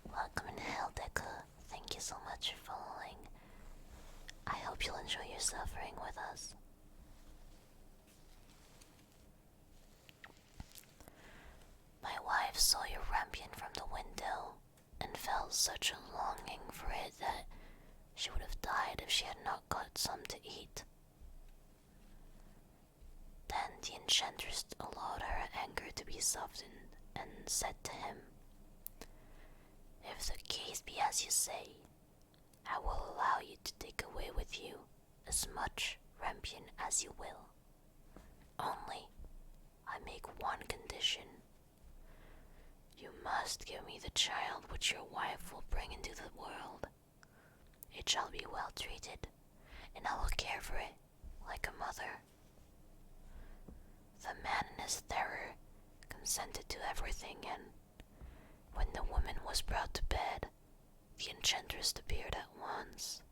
Welcome in Heldeku. Thank you so much for following. I hope you'll enjoy your suffering with us. My wife saw your rampion from the window and felt such a longing for it that she would have died if she had not got some to eat. Then the enchantress allowed her anger to be softened and said to him, If the case be as you say, I will allow you to take away with you as much rampion as you will. Only, I make one condition. You must give me the child which your wife will bring into the world. It shall be well treated, and I will care for it like a mother. The man in his terror consented to everything, and when the woman was brought to bed, the enchantress appeared at once,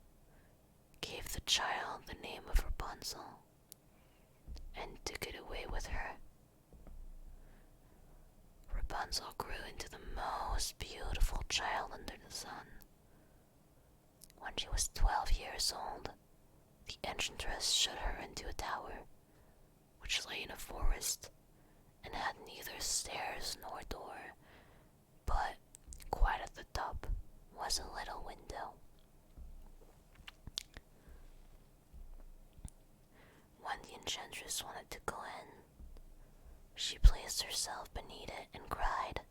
gave the child the name of Rapunzel, and took it away with her. Rapunzel grew into the most beautiful child under the sun. When she was 12 years old, the enchantress shut her into a tower, which lay in a forest, and had neither stairs nor door, but quite at the top was a little window. When the enchantress wanted to go in, she placed herself beneath it and cried,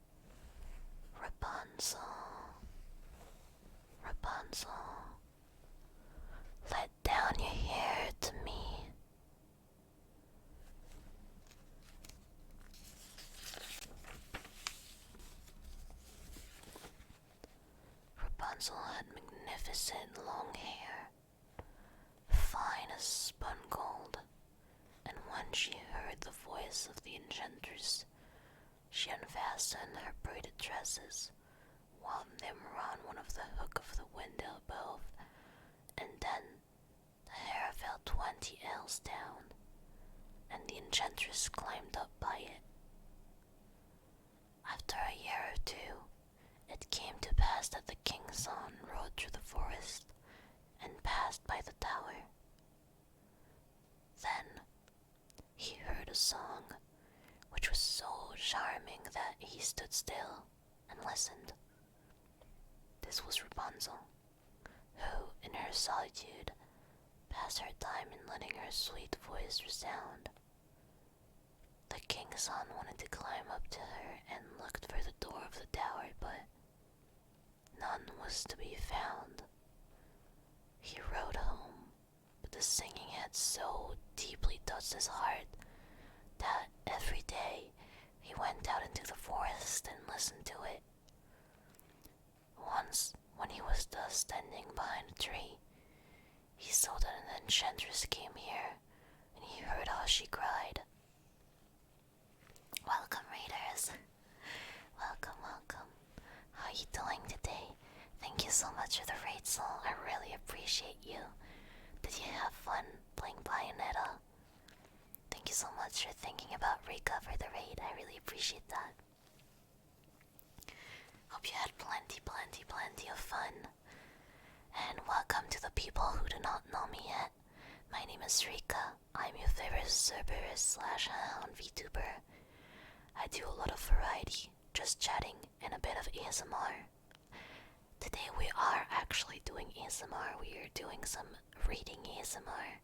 "Rapunzel, Rapunzel, let down your hair to me." Rapunzel had magnificent long hair, fine as spun gold, and when she heard the voice of the enchantress, she unfastened her braided tresses, wound them around one of the hook of the window above, and then the hair fell 20 ells down, and the enchantress climbed up by it. After a year or two, it came to pass that the king's son rode through the forest and passed by the tower. Then he heard a song which was so charming that he stood still and listened. This was Rapunzel, who, in her solitude, passed her time in letting her sweet voice resound. The king's son wanted to climb up to her and looked for the door of the tower, but none was to be found. He rode home, but the singing had so deeply touched his heart that every day he went out into the forest and listened to it. Once, when he was thus standing behind a tree, he saw that an enchantress came here, and he heard how she cried. "Welcome, readers. Welcome, welcome. How are you doing today? Thank you so much for the raid, Soul. I really appreciate you. Did you have fun playing Bayonetta? Thank you so much for thinking about Rika for the raid. I really appreciate that. Hope you had plenty of fun. And welcome to the people who do not know me yet. My name is Rika. I'm your favorite Cerberus/Hound Vtuber. I do a lot of variety, just chatting, and a bit of ASMR. Today we are actually doing ASMR. We are doing some reading ASMR,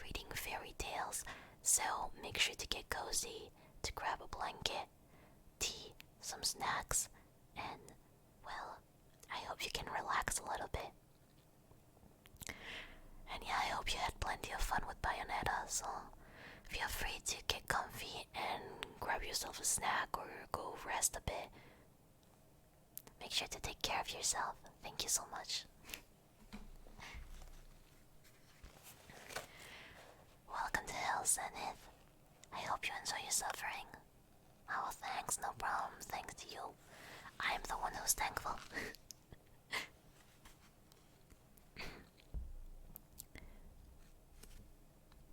reading fairy tales, so make sure to get cozy, to grab a blanket, tea, some snacks, and, well, I hope you can relax a little bit. And yeah, I hope you had plenty of fun with Bayonetta, so feel free to get comfy and grab yourself a snack or go rest a bit. Make sure to take care of yourself. Thank you so much. Welcome to Hell, Zenith. I hope you enjoy your suffering. Oh, thanks, no problem. Thanks to you. I'm the one who's thankful.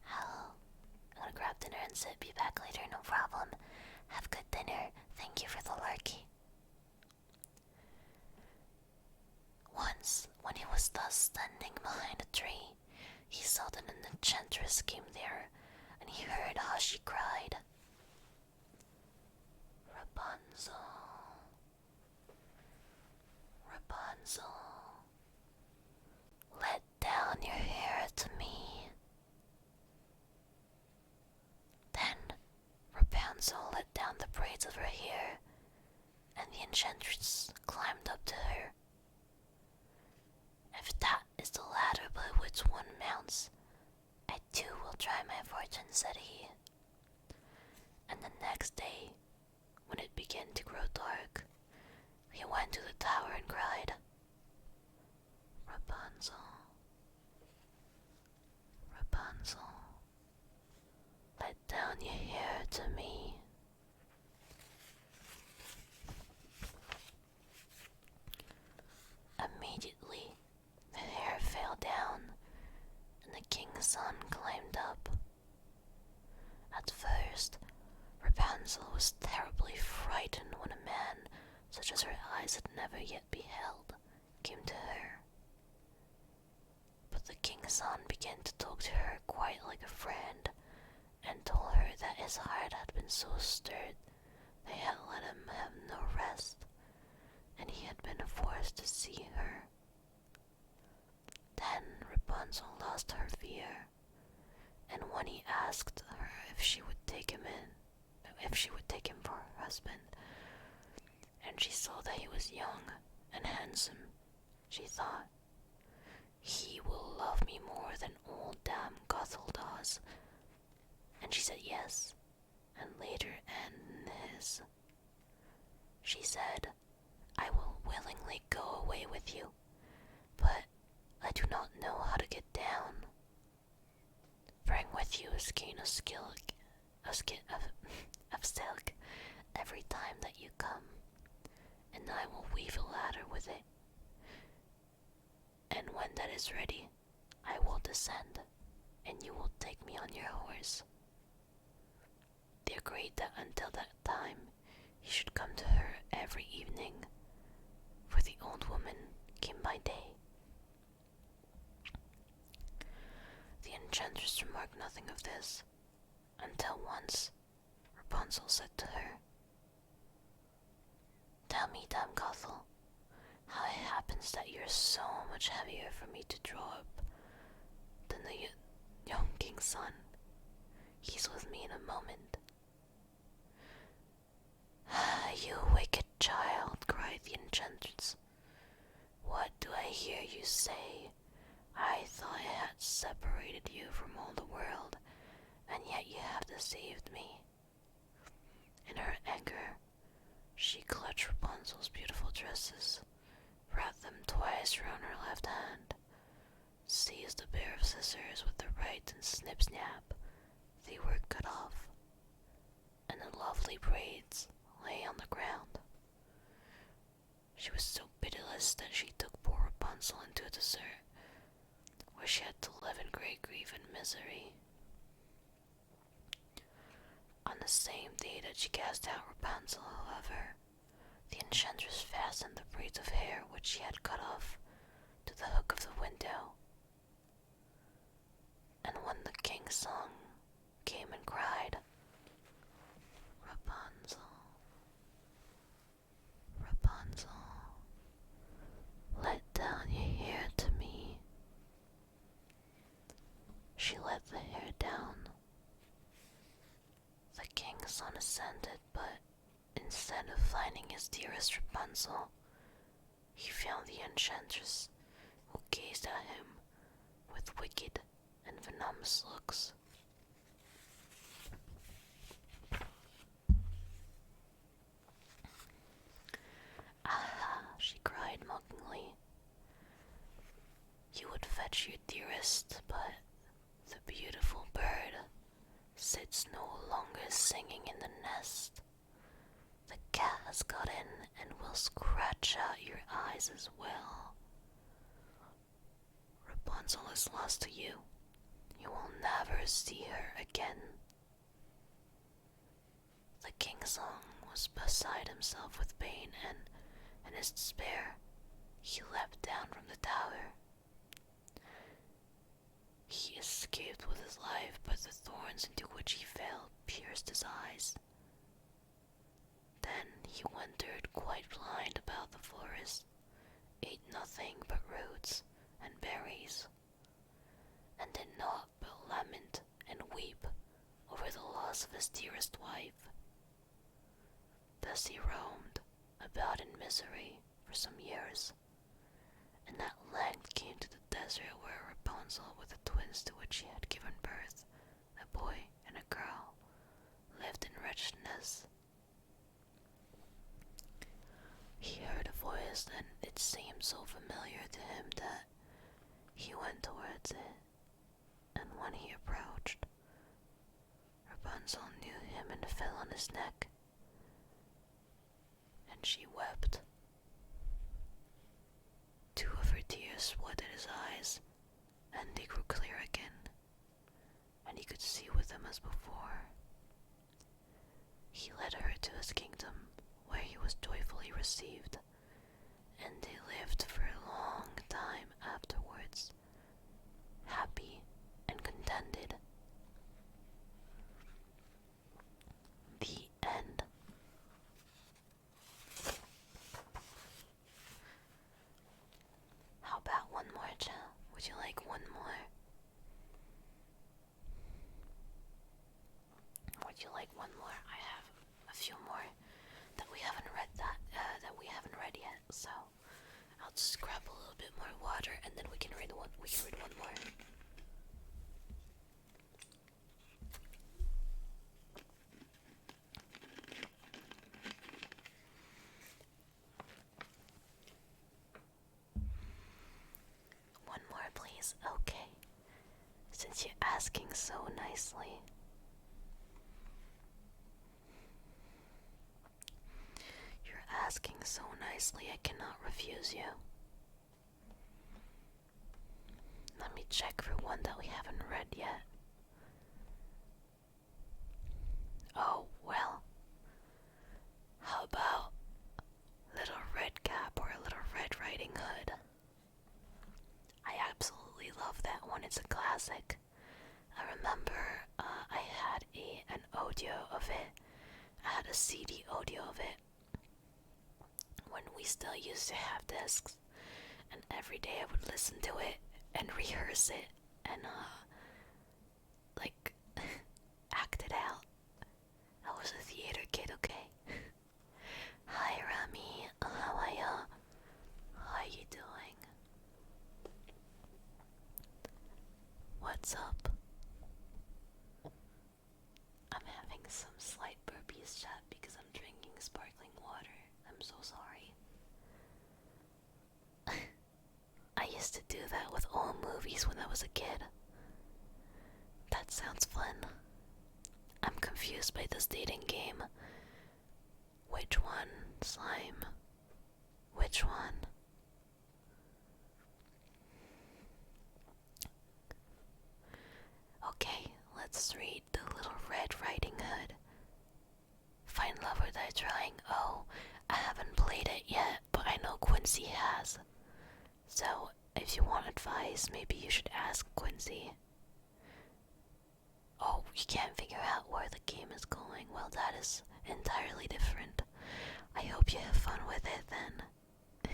Hello. I'm gonna grab dinner and sit. Be back later, no problem. Have good dinner. Thank you for the larky. Once, when he was thus standing behind a tree, he saw that an enchantress came there, and he heard how she cried, "Rapunzel, Rapunzel, let down your hair to me." Then Rapunzel let down the braids of her hair, and the enchantress climbed up to her. "If that is the ladder by which one mounts, I too will try my fortune," said he. And the next day, when it began to grow dark, he went to the tower and cried, "Rapunzel, Rapunzel, let down your hair to me." Immediately, the hair fell down, and the king's son climbed up. At first, Rapunzel was terribly frightened when a man, such as her eyes had never yet beheld, came to her. But the king's son began to talk to her quite like a friend, and told her that his heart had been so stirred they had let him have no rest, and he had been forced to see her. Then Rapunzel lost her fear, and when he asked her if she would take him for her husband, and she saw that he was young and handsome, she thought, "He will love me more than old Dame Gothel does," and she said yes, and later and his. She said, "I will willingly go away with you, but I do not know how to get down. Bring with you a skein of silk every time that you come, and I will weave a ladder with it. And when that is ready, I will descend, and you will take me on your horse." They agreed that until that time he should come to her every evening, for the old woman came by day. The enchantress remarked nothing of this, until once Rapunzel said to her, "Tell me, Dame Gothel, how it happens that you're so much heavier for me to draw up than the young king's son. He's with me in a moment." "Ah, you wicked child," cried the enchantress. "What do I hear you say? I thought I had separated you from all the world, and yet you have deceived me." In her anger, she clutched Rapunzel's beautiful tresses, wrapped them twice around her left hand, seized a pair of scissors with the right, and snip-snap, they were cut off, and the lovely braids lay on the ground. She was so pitiless that she took poor Rapunzel into a desert, where she had to live in great grief and misery. On the same day that she cast out Rapunzel, however, the enchantress fastened the braids of hair which she had cut off to the hook of the window. And when the king's son came and cried, "Rapunzel, Rapunzel, let down your hair to me," she let the hair down. The king's son assented, but instead of finding his dearest Rapunzel, he found the enchantress, who gazed at him with wicked and venomous looks. "Aha," she cried mockingly, "you would fetch your dearest, but the beautiful bird sits no longer singing in the nest. The cat has got in and will scratch out your eyes as well. Rapunzel is lost to you. You will never see her again." The king's son was beside himself with pain, and in his despair he leapt down from the tower. He escaped with his life, but the thorns into which he fell pierced his eyes. Then he wandered quite blind about the forest, ate nothing but roots and berries, and did naught but lament and weep over the loss of his dearest wife. Thus he roamed about in misery for some years, and at length came to the desert where Rapunzel, with the twins to which she had given birth, a boy and a girl, lived in wretchedness. He heard a voice, and it seemed so familiar to him that he went towards it, and when he approached, Rapunzel knew him and fell on his neck, and she wept. 2 of her tears flooded his eyes, and they grew clear again, and he could see with them as before. He led her to his kingdom, where he was joyfully received, and they lived for a long time afterwards, happy and contented. The end. How about one more, Jill? Would you like one more? Would you like one more? I have a few more that we haven't read yet. So I'll just grab a little bit more water, and then we can read one. We can read one more. One more, please. Okay. Since you're asking so nicely. You're asking so nicely, I cannot refuse you. Let me check for one that we haven't read yet. Oh, well. How about Little Red Cap or Little Red Riding Hood? I absolutely love that one. It's a classic. I remember I had an audio of it. I had a CD audio of it when we still used to have discs, and every day I would listen to it and rehearse it and like act it out. I was a theater kid, okay? Hi Rami, how are ya? How you doing? What's up? I'm having some slight burpees, chat, because I'm drinking sparkling water. I'm so sorry. I used to do that with all movies when I was a kid. That sounds fun. I'm confused by this dating game. Which one, slime? Which one? Okay, let's read The Little Red Riding Hood. Find Love or Die Trying. Oh, I haven't played it yet, but I know Quincy has. So, if you want advice, maybe you should ask Quincy. Oh, you can't figure out where the game is going. Well, that is entirely different. I hope you have fun with it then.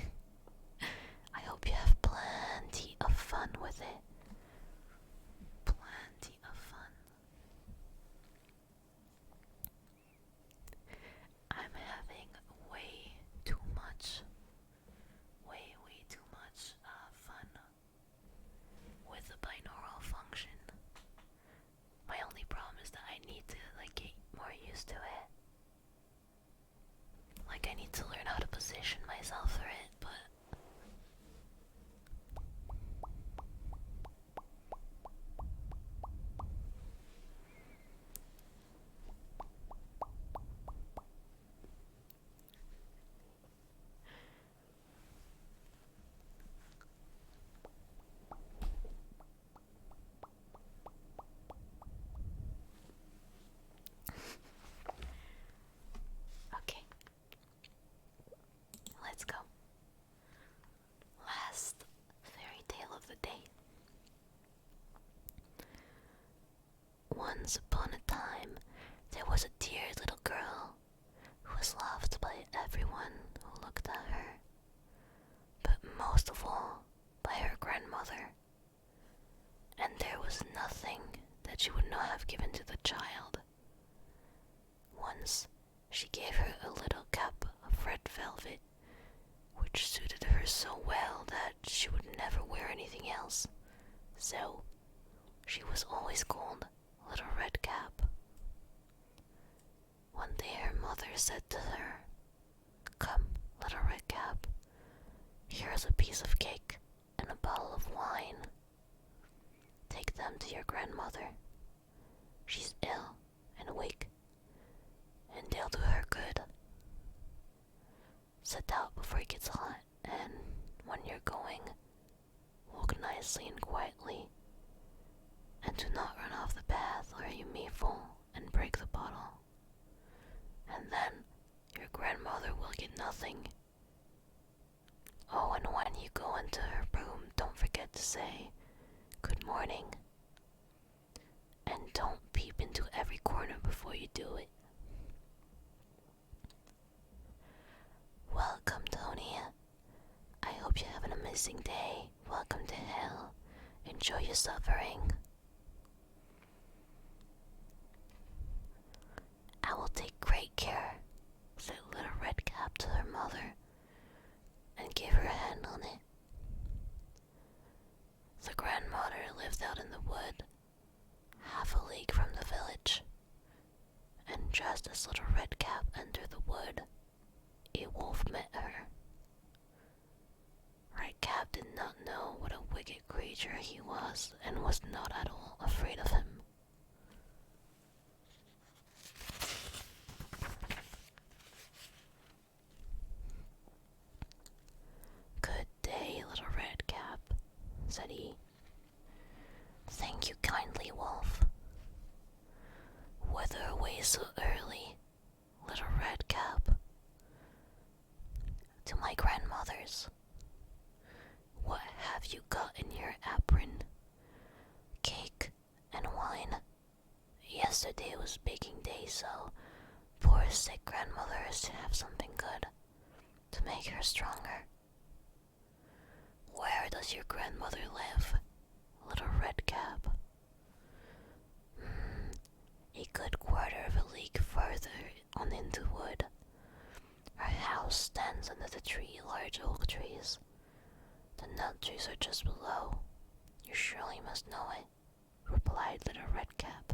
I hope you have plenty of fun with it. Plenty of fun. I'm having way too much fun with the binaural function. My only problem is that I need to get more used to it. I need to learn how to position myself for it, but okay. Let's go. Last fairy tale of the day. Once upon a time, there was a dear little girl who was loved by everyone who looked at her, but most of all by her grandmother. And there was nothing that she would not have given to the child. Once, she gave her a little cup of of red velvet, which suited her so well that she would never wear anything else. So, she was always called Little Red Cap. One day her mother said to her, "Come, Little Red Cap, here's a piece of cake and a bottle of wine. Take them to your grandmother. She's ill and weak, and they'll do her good. Set out before it gets hot, and when you're going, walk nicely and quietly, and do not run off the path or you may fall and break the bottle. And then your grandmother will get nothing. Oh, and when you go into her room, don't forget to say, 'Good morning.' And don't peep into every corner before you do it." Welcome, Tony. I hope you have an amazing day. Welcome to hell. Enjoy your suffering. "I will take great care," said Little Red Cap to her mother, and gave her a hand on it. The grandmother lived out in the wood, half a league from the village, and just as Little Red Cap entered the wood, a wolf met her. Red Cap did not know what a wicked creature he was and was not at all afraid of him. "Good day, Little Red Cap," said he. "Thank you kindly, wolf. Whither away so early, Little Red Cap?" "To my grandmother's." "What have you got in your apron?" "Cake and wine. Yesterday was baking day, so poor sick grandmother has to have something good to make her stronger." "Where does your grandmother live, Little Red Cap?" "A good quarter of a league farther on into the wood. Her house stands under the large oak trees. The nut trees are just below. You surely must know it," replied Little Red Cap.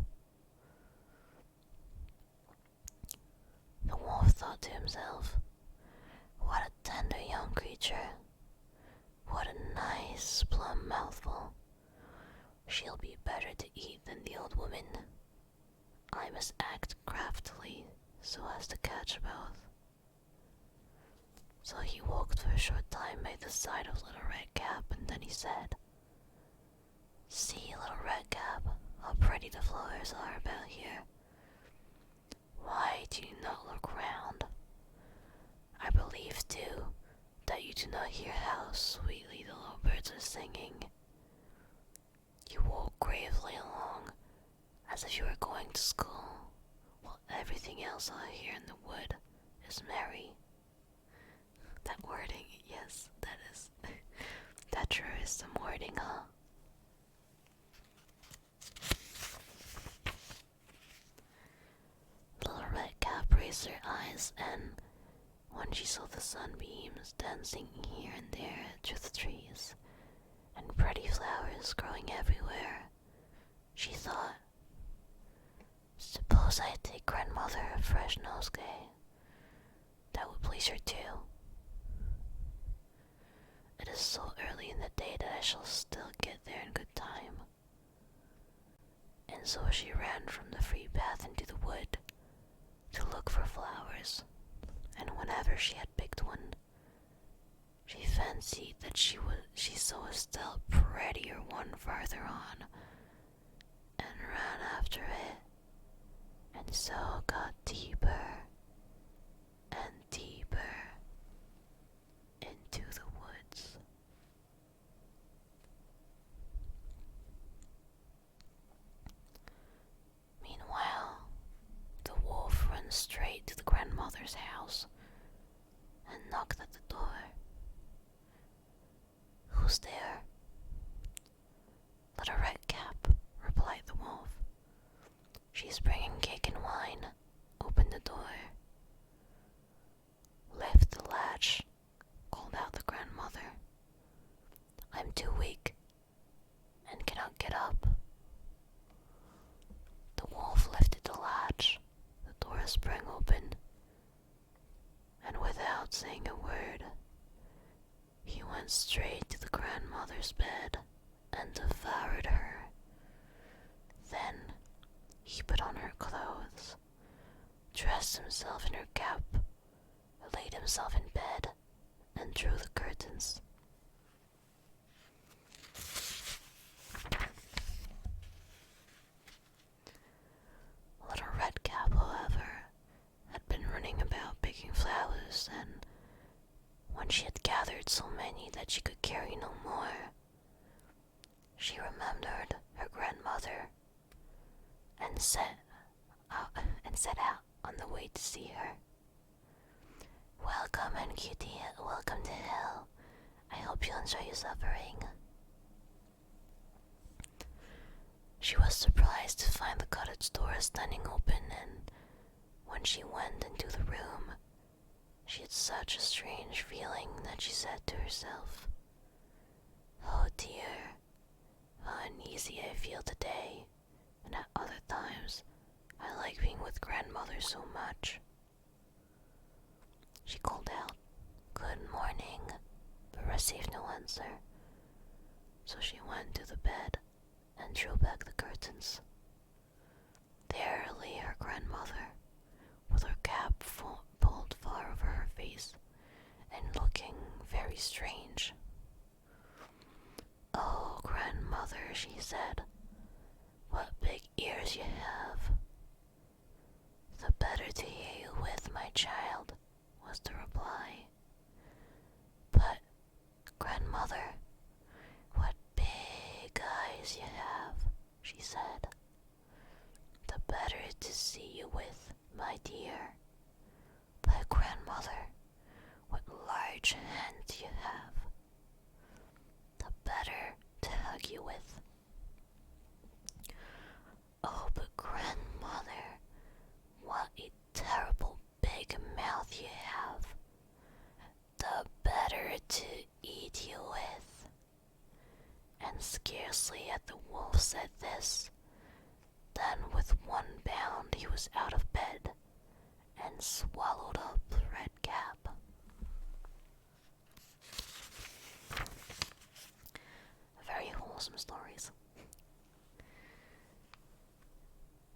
The wolf thought to himself, "What a tender young creature. What a nice plump mouthful. She'll be better to eat than the old woman. I must act craftily so as to catch both." So he walked for a short time by the side of Little Red Cap, and then he said, "See, Little Red Cap, how pretty the flowers are about here. Why do you not look round? I believe, too, that you do not hear how sweetly the little birds are singing. You walk gravely along, as if you were going to school, while everything else out here in the wood is merry." That wording, yes, that is. That sure is some wording, huh? Little Red Cap raised her eyes, and when she saw the sunbeams dancing here and there through the trees, and pretty flowers growing everywhere, she thought, "Suppose I take grandmother a fresh nosegay. That would please her too. It is so early in the day that I shall still get there in good time." And so she ran from the free path into the wood to look for flowers, and whenever she had picked one, she fancied that she saw a still prettier one farther on, and ran after it, and so got deeper and deeper into the woods. Meanwhile, the wolf ran straight to the grandmother's house and knocked at the door. "Who's there?" "Little Red Cap," replied the wolf. "She's bringing cake and wine. Open the door." "Lift sprang open, and without saying a word, he went straight to the grandmother's bed and devoured her. Then he put on her clothes, dressed himself in her cap, laid himself in bed, and drew the curtains. Little Redcap, however, had been running about picking flowers, and when she had gathered so many that she could carry no more, she remembered her grandmother and set out on the way to see her. "Welcome, and cutie, welcome to hell. I hope you enjoy your suffering." She was surprised to find the cottage door standing open, and when she went into the room, she had such a strange feeling that she said to herself, "Oh dear, how uneasy I feel today, and at other times I like being with grandmother so much." She called out, "Good morning," but received no answer, so she went to the bed and drew back the curtains. There lay her grandmother, with her cap pulled far over her face, and looking very strange. "Oh, grandmother," she said, "what big ears you have." "The better to hear you with, my child," was the reply. "But, grandmother, what big eyes you have," she said. "The better to see you with, my dear. But, grandmother, what large hands you have. The better to hug you with." "Oh, but grandmother, what a terrible big mouth you have. The better to eat you with." And scarcely had the wolf said this, than with one bound he was out of bed and swallowed up Redcap. Very wholesome stories.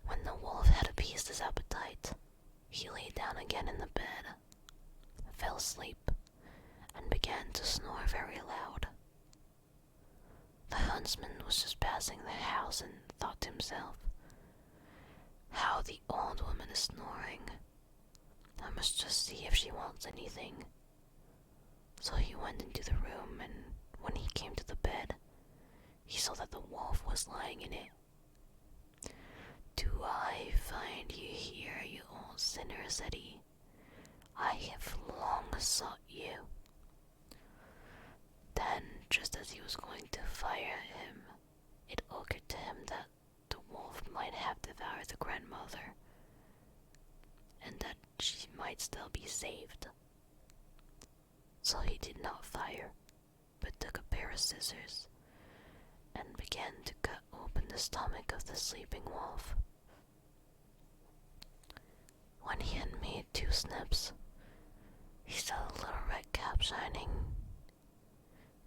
When the wolf had appeased his appetite, he lay down again in the bed, fell asleep, and began to snore very loud. The huntsman was just passing the house and thought to himself, "How the old woman is snoring. I must just see if she wants anything." So he went into the room, and when he came to the bed, he saw that the wolf was lying in it. "Do I find you here, you old sinner?" said he. "I have long sought you." Then, just as he was going to fire at him, it occurred to him that the wolf might have devoured the grandmother, and that she might still be saved. So he did not fire, but took a pair of scissors and began to cut open the stomach of the sleeping wolf. When he had made 2 snips, he saw the little Redcap shining,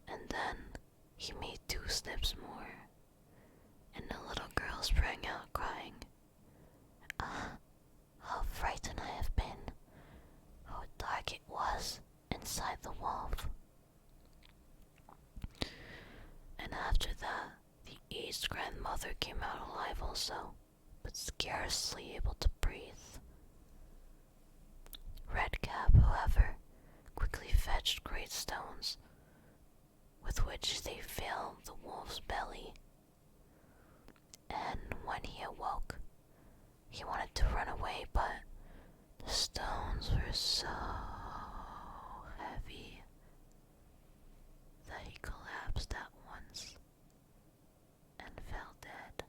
and then he made 2 snips more, and the little girl sprang out crying, "Ah, how frightened I have been! How dark it was inside the wolf!" And after that, the aged grandmother came out alive also, but scarcely able to breathe. Redcap, however, quickly fetched great stones, with which they filled the wolf's belly. And when he awoke, he wanted to run away, but the stones were so heavy that he collapsed at once and fell dead.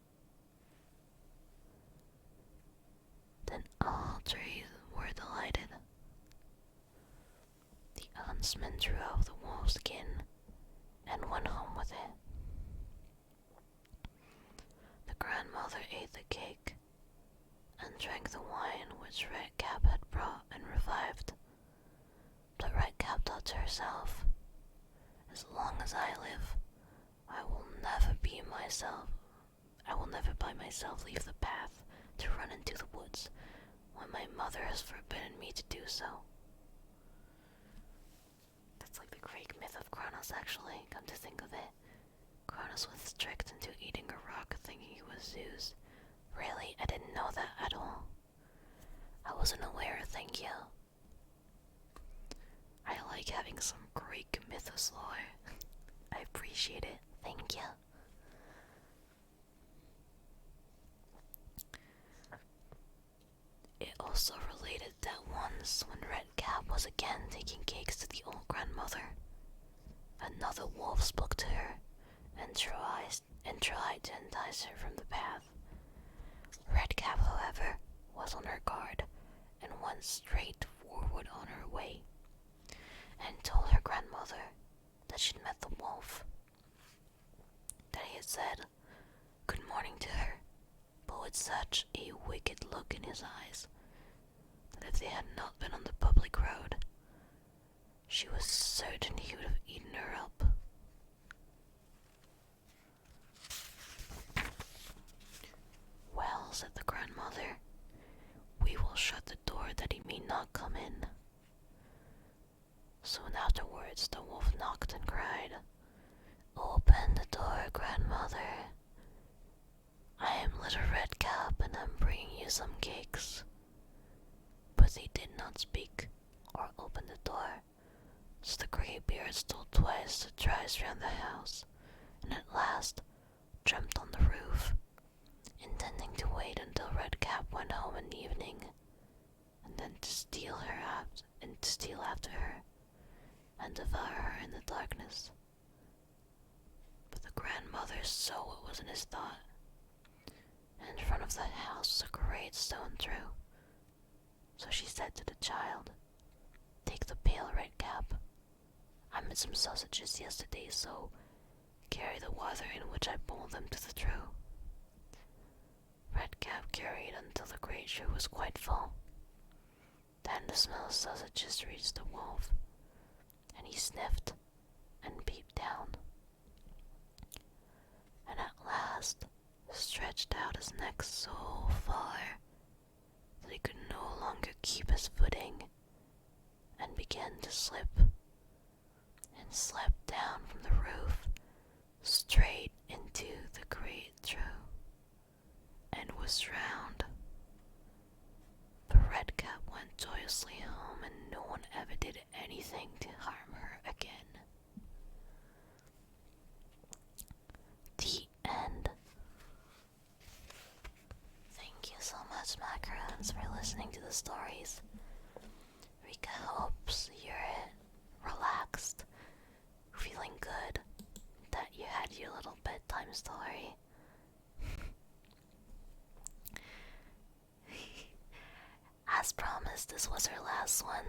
Then all 3 were delighted. The huntsman drew off the wolf's skin and went home with it. The grandmother ate the cake, and drank the wine which Redcap had brought and revived. But Redcap thought to herself, "As long as I live, I will never by myself leave the path to run into the woods when my mother has forbidden me to do so." That's like the Greek myth of Kronos, actually, come to think of it. Kronos was tricked into eating a rock thinking he was Zeus. Really, I didn't know that at all. I wasn't aware, thank you. I like having some Greek mythos lore. I appreciate it, thank you. It also related that once when Redcap was again taking cakes to the old grandmother, another wolf spoke to her and tried to entice her from the path. Redcap, however, was on her guard and went straight forward on her way, and told her grandmother that she'd met the wolf, that he had said good morning to her, but with such a wicked look in his eyes that if they had not been on the public road, she was certain he would have eaten her up. "Well," said the grandmother, "we will shut the door that he may not come in." Soon afterwards the wolf knocked and cried, "Open the door, grandmother. I am little Redcap and I'm bringing you some cakes." But they did not speak or open the door, so the greybeard stole twice or thrice round the house, and at last jumped on the roof, intending to wait until Redcap went home in the evening, and then to steal after her and devour her in the darkness. But the grandmother saw what was in his thought. In front of the house was a great stone throw. So she said to the child, "Take the pail, Redcap. I made some sausages yesterday, so carry the water in which I boiled them to the trough." Redcap carried until the great trough was quite full. Then the smell of sausages reached the wolf, and he sniffed and peeped down, and at last stretched out his neck so far that he could no longer keep his footing, and began to slip, and slipped down from the roof straight into the great trough, and was drowned. But Redcap went joyously home, and no one ever did anything to harm her again. The end. Thank you so much, macarons, for listening to the stories. Rika hopes you're relaxed, feeling good, that you had your little bedtime story. As promised, this was our last one,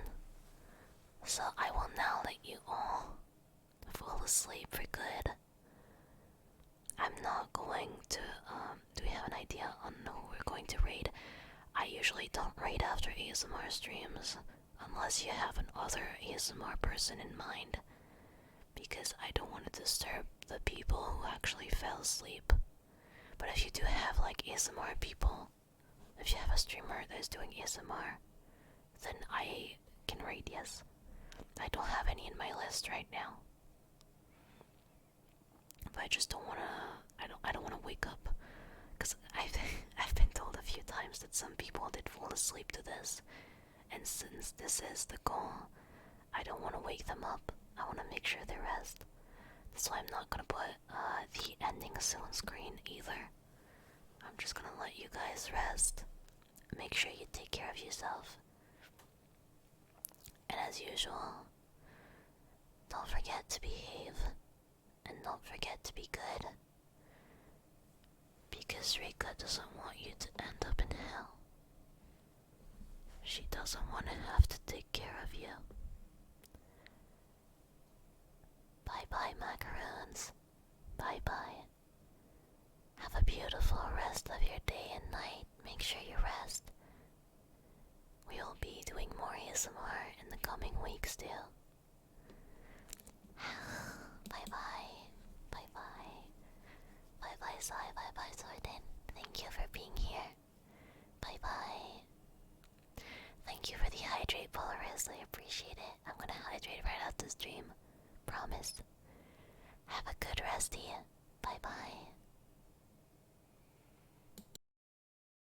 so I will now let you all fall asleep for good. I'm not going to, do we have an idea on who we're going to raid? I usually don't raid after ASMR streams, unless you have another ASMR person in mind, because I don't want to disturb the people who actually fell asleep. But if you do have like ASMR people, if you have a streamer that is doing ASMR, then I can raid, yes. I don't have any in my list right now. But I just don't wanna, I don't wanna wake up, because I've been told a few times that some people did fall asleep to this, and since this is the goal, I don't want to wake them up. I want to make sure they rest. That's why I'm not gonna put the ending soon screen either. I'm just gonna let you guys rest. Make sure you take care of yourself. And as usual, don't forget to behave, and don't forget to be good, because Rika doesn't want you to end up in hell. She doesn't want to have to take care of you. Bye bye, macaroons. Bye bye. Have a beautiful rest of your day and night. Make sure you rest. We will be doing more ASMR in the coming weeks too. Bye bye. Bye bye. Bye bye, Sai. Bye bye, Soyden. Thank you for being here. Bye bye. Thank you for the hydrate, Polaris. I appreciate it. I'm gonna hydrate right after the stream. Promise. Have a good resty. Bye bye.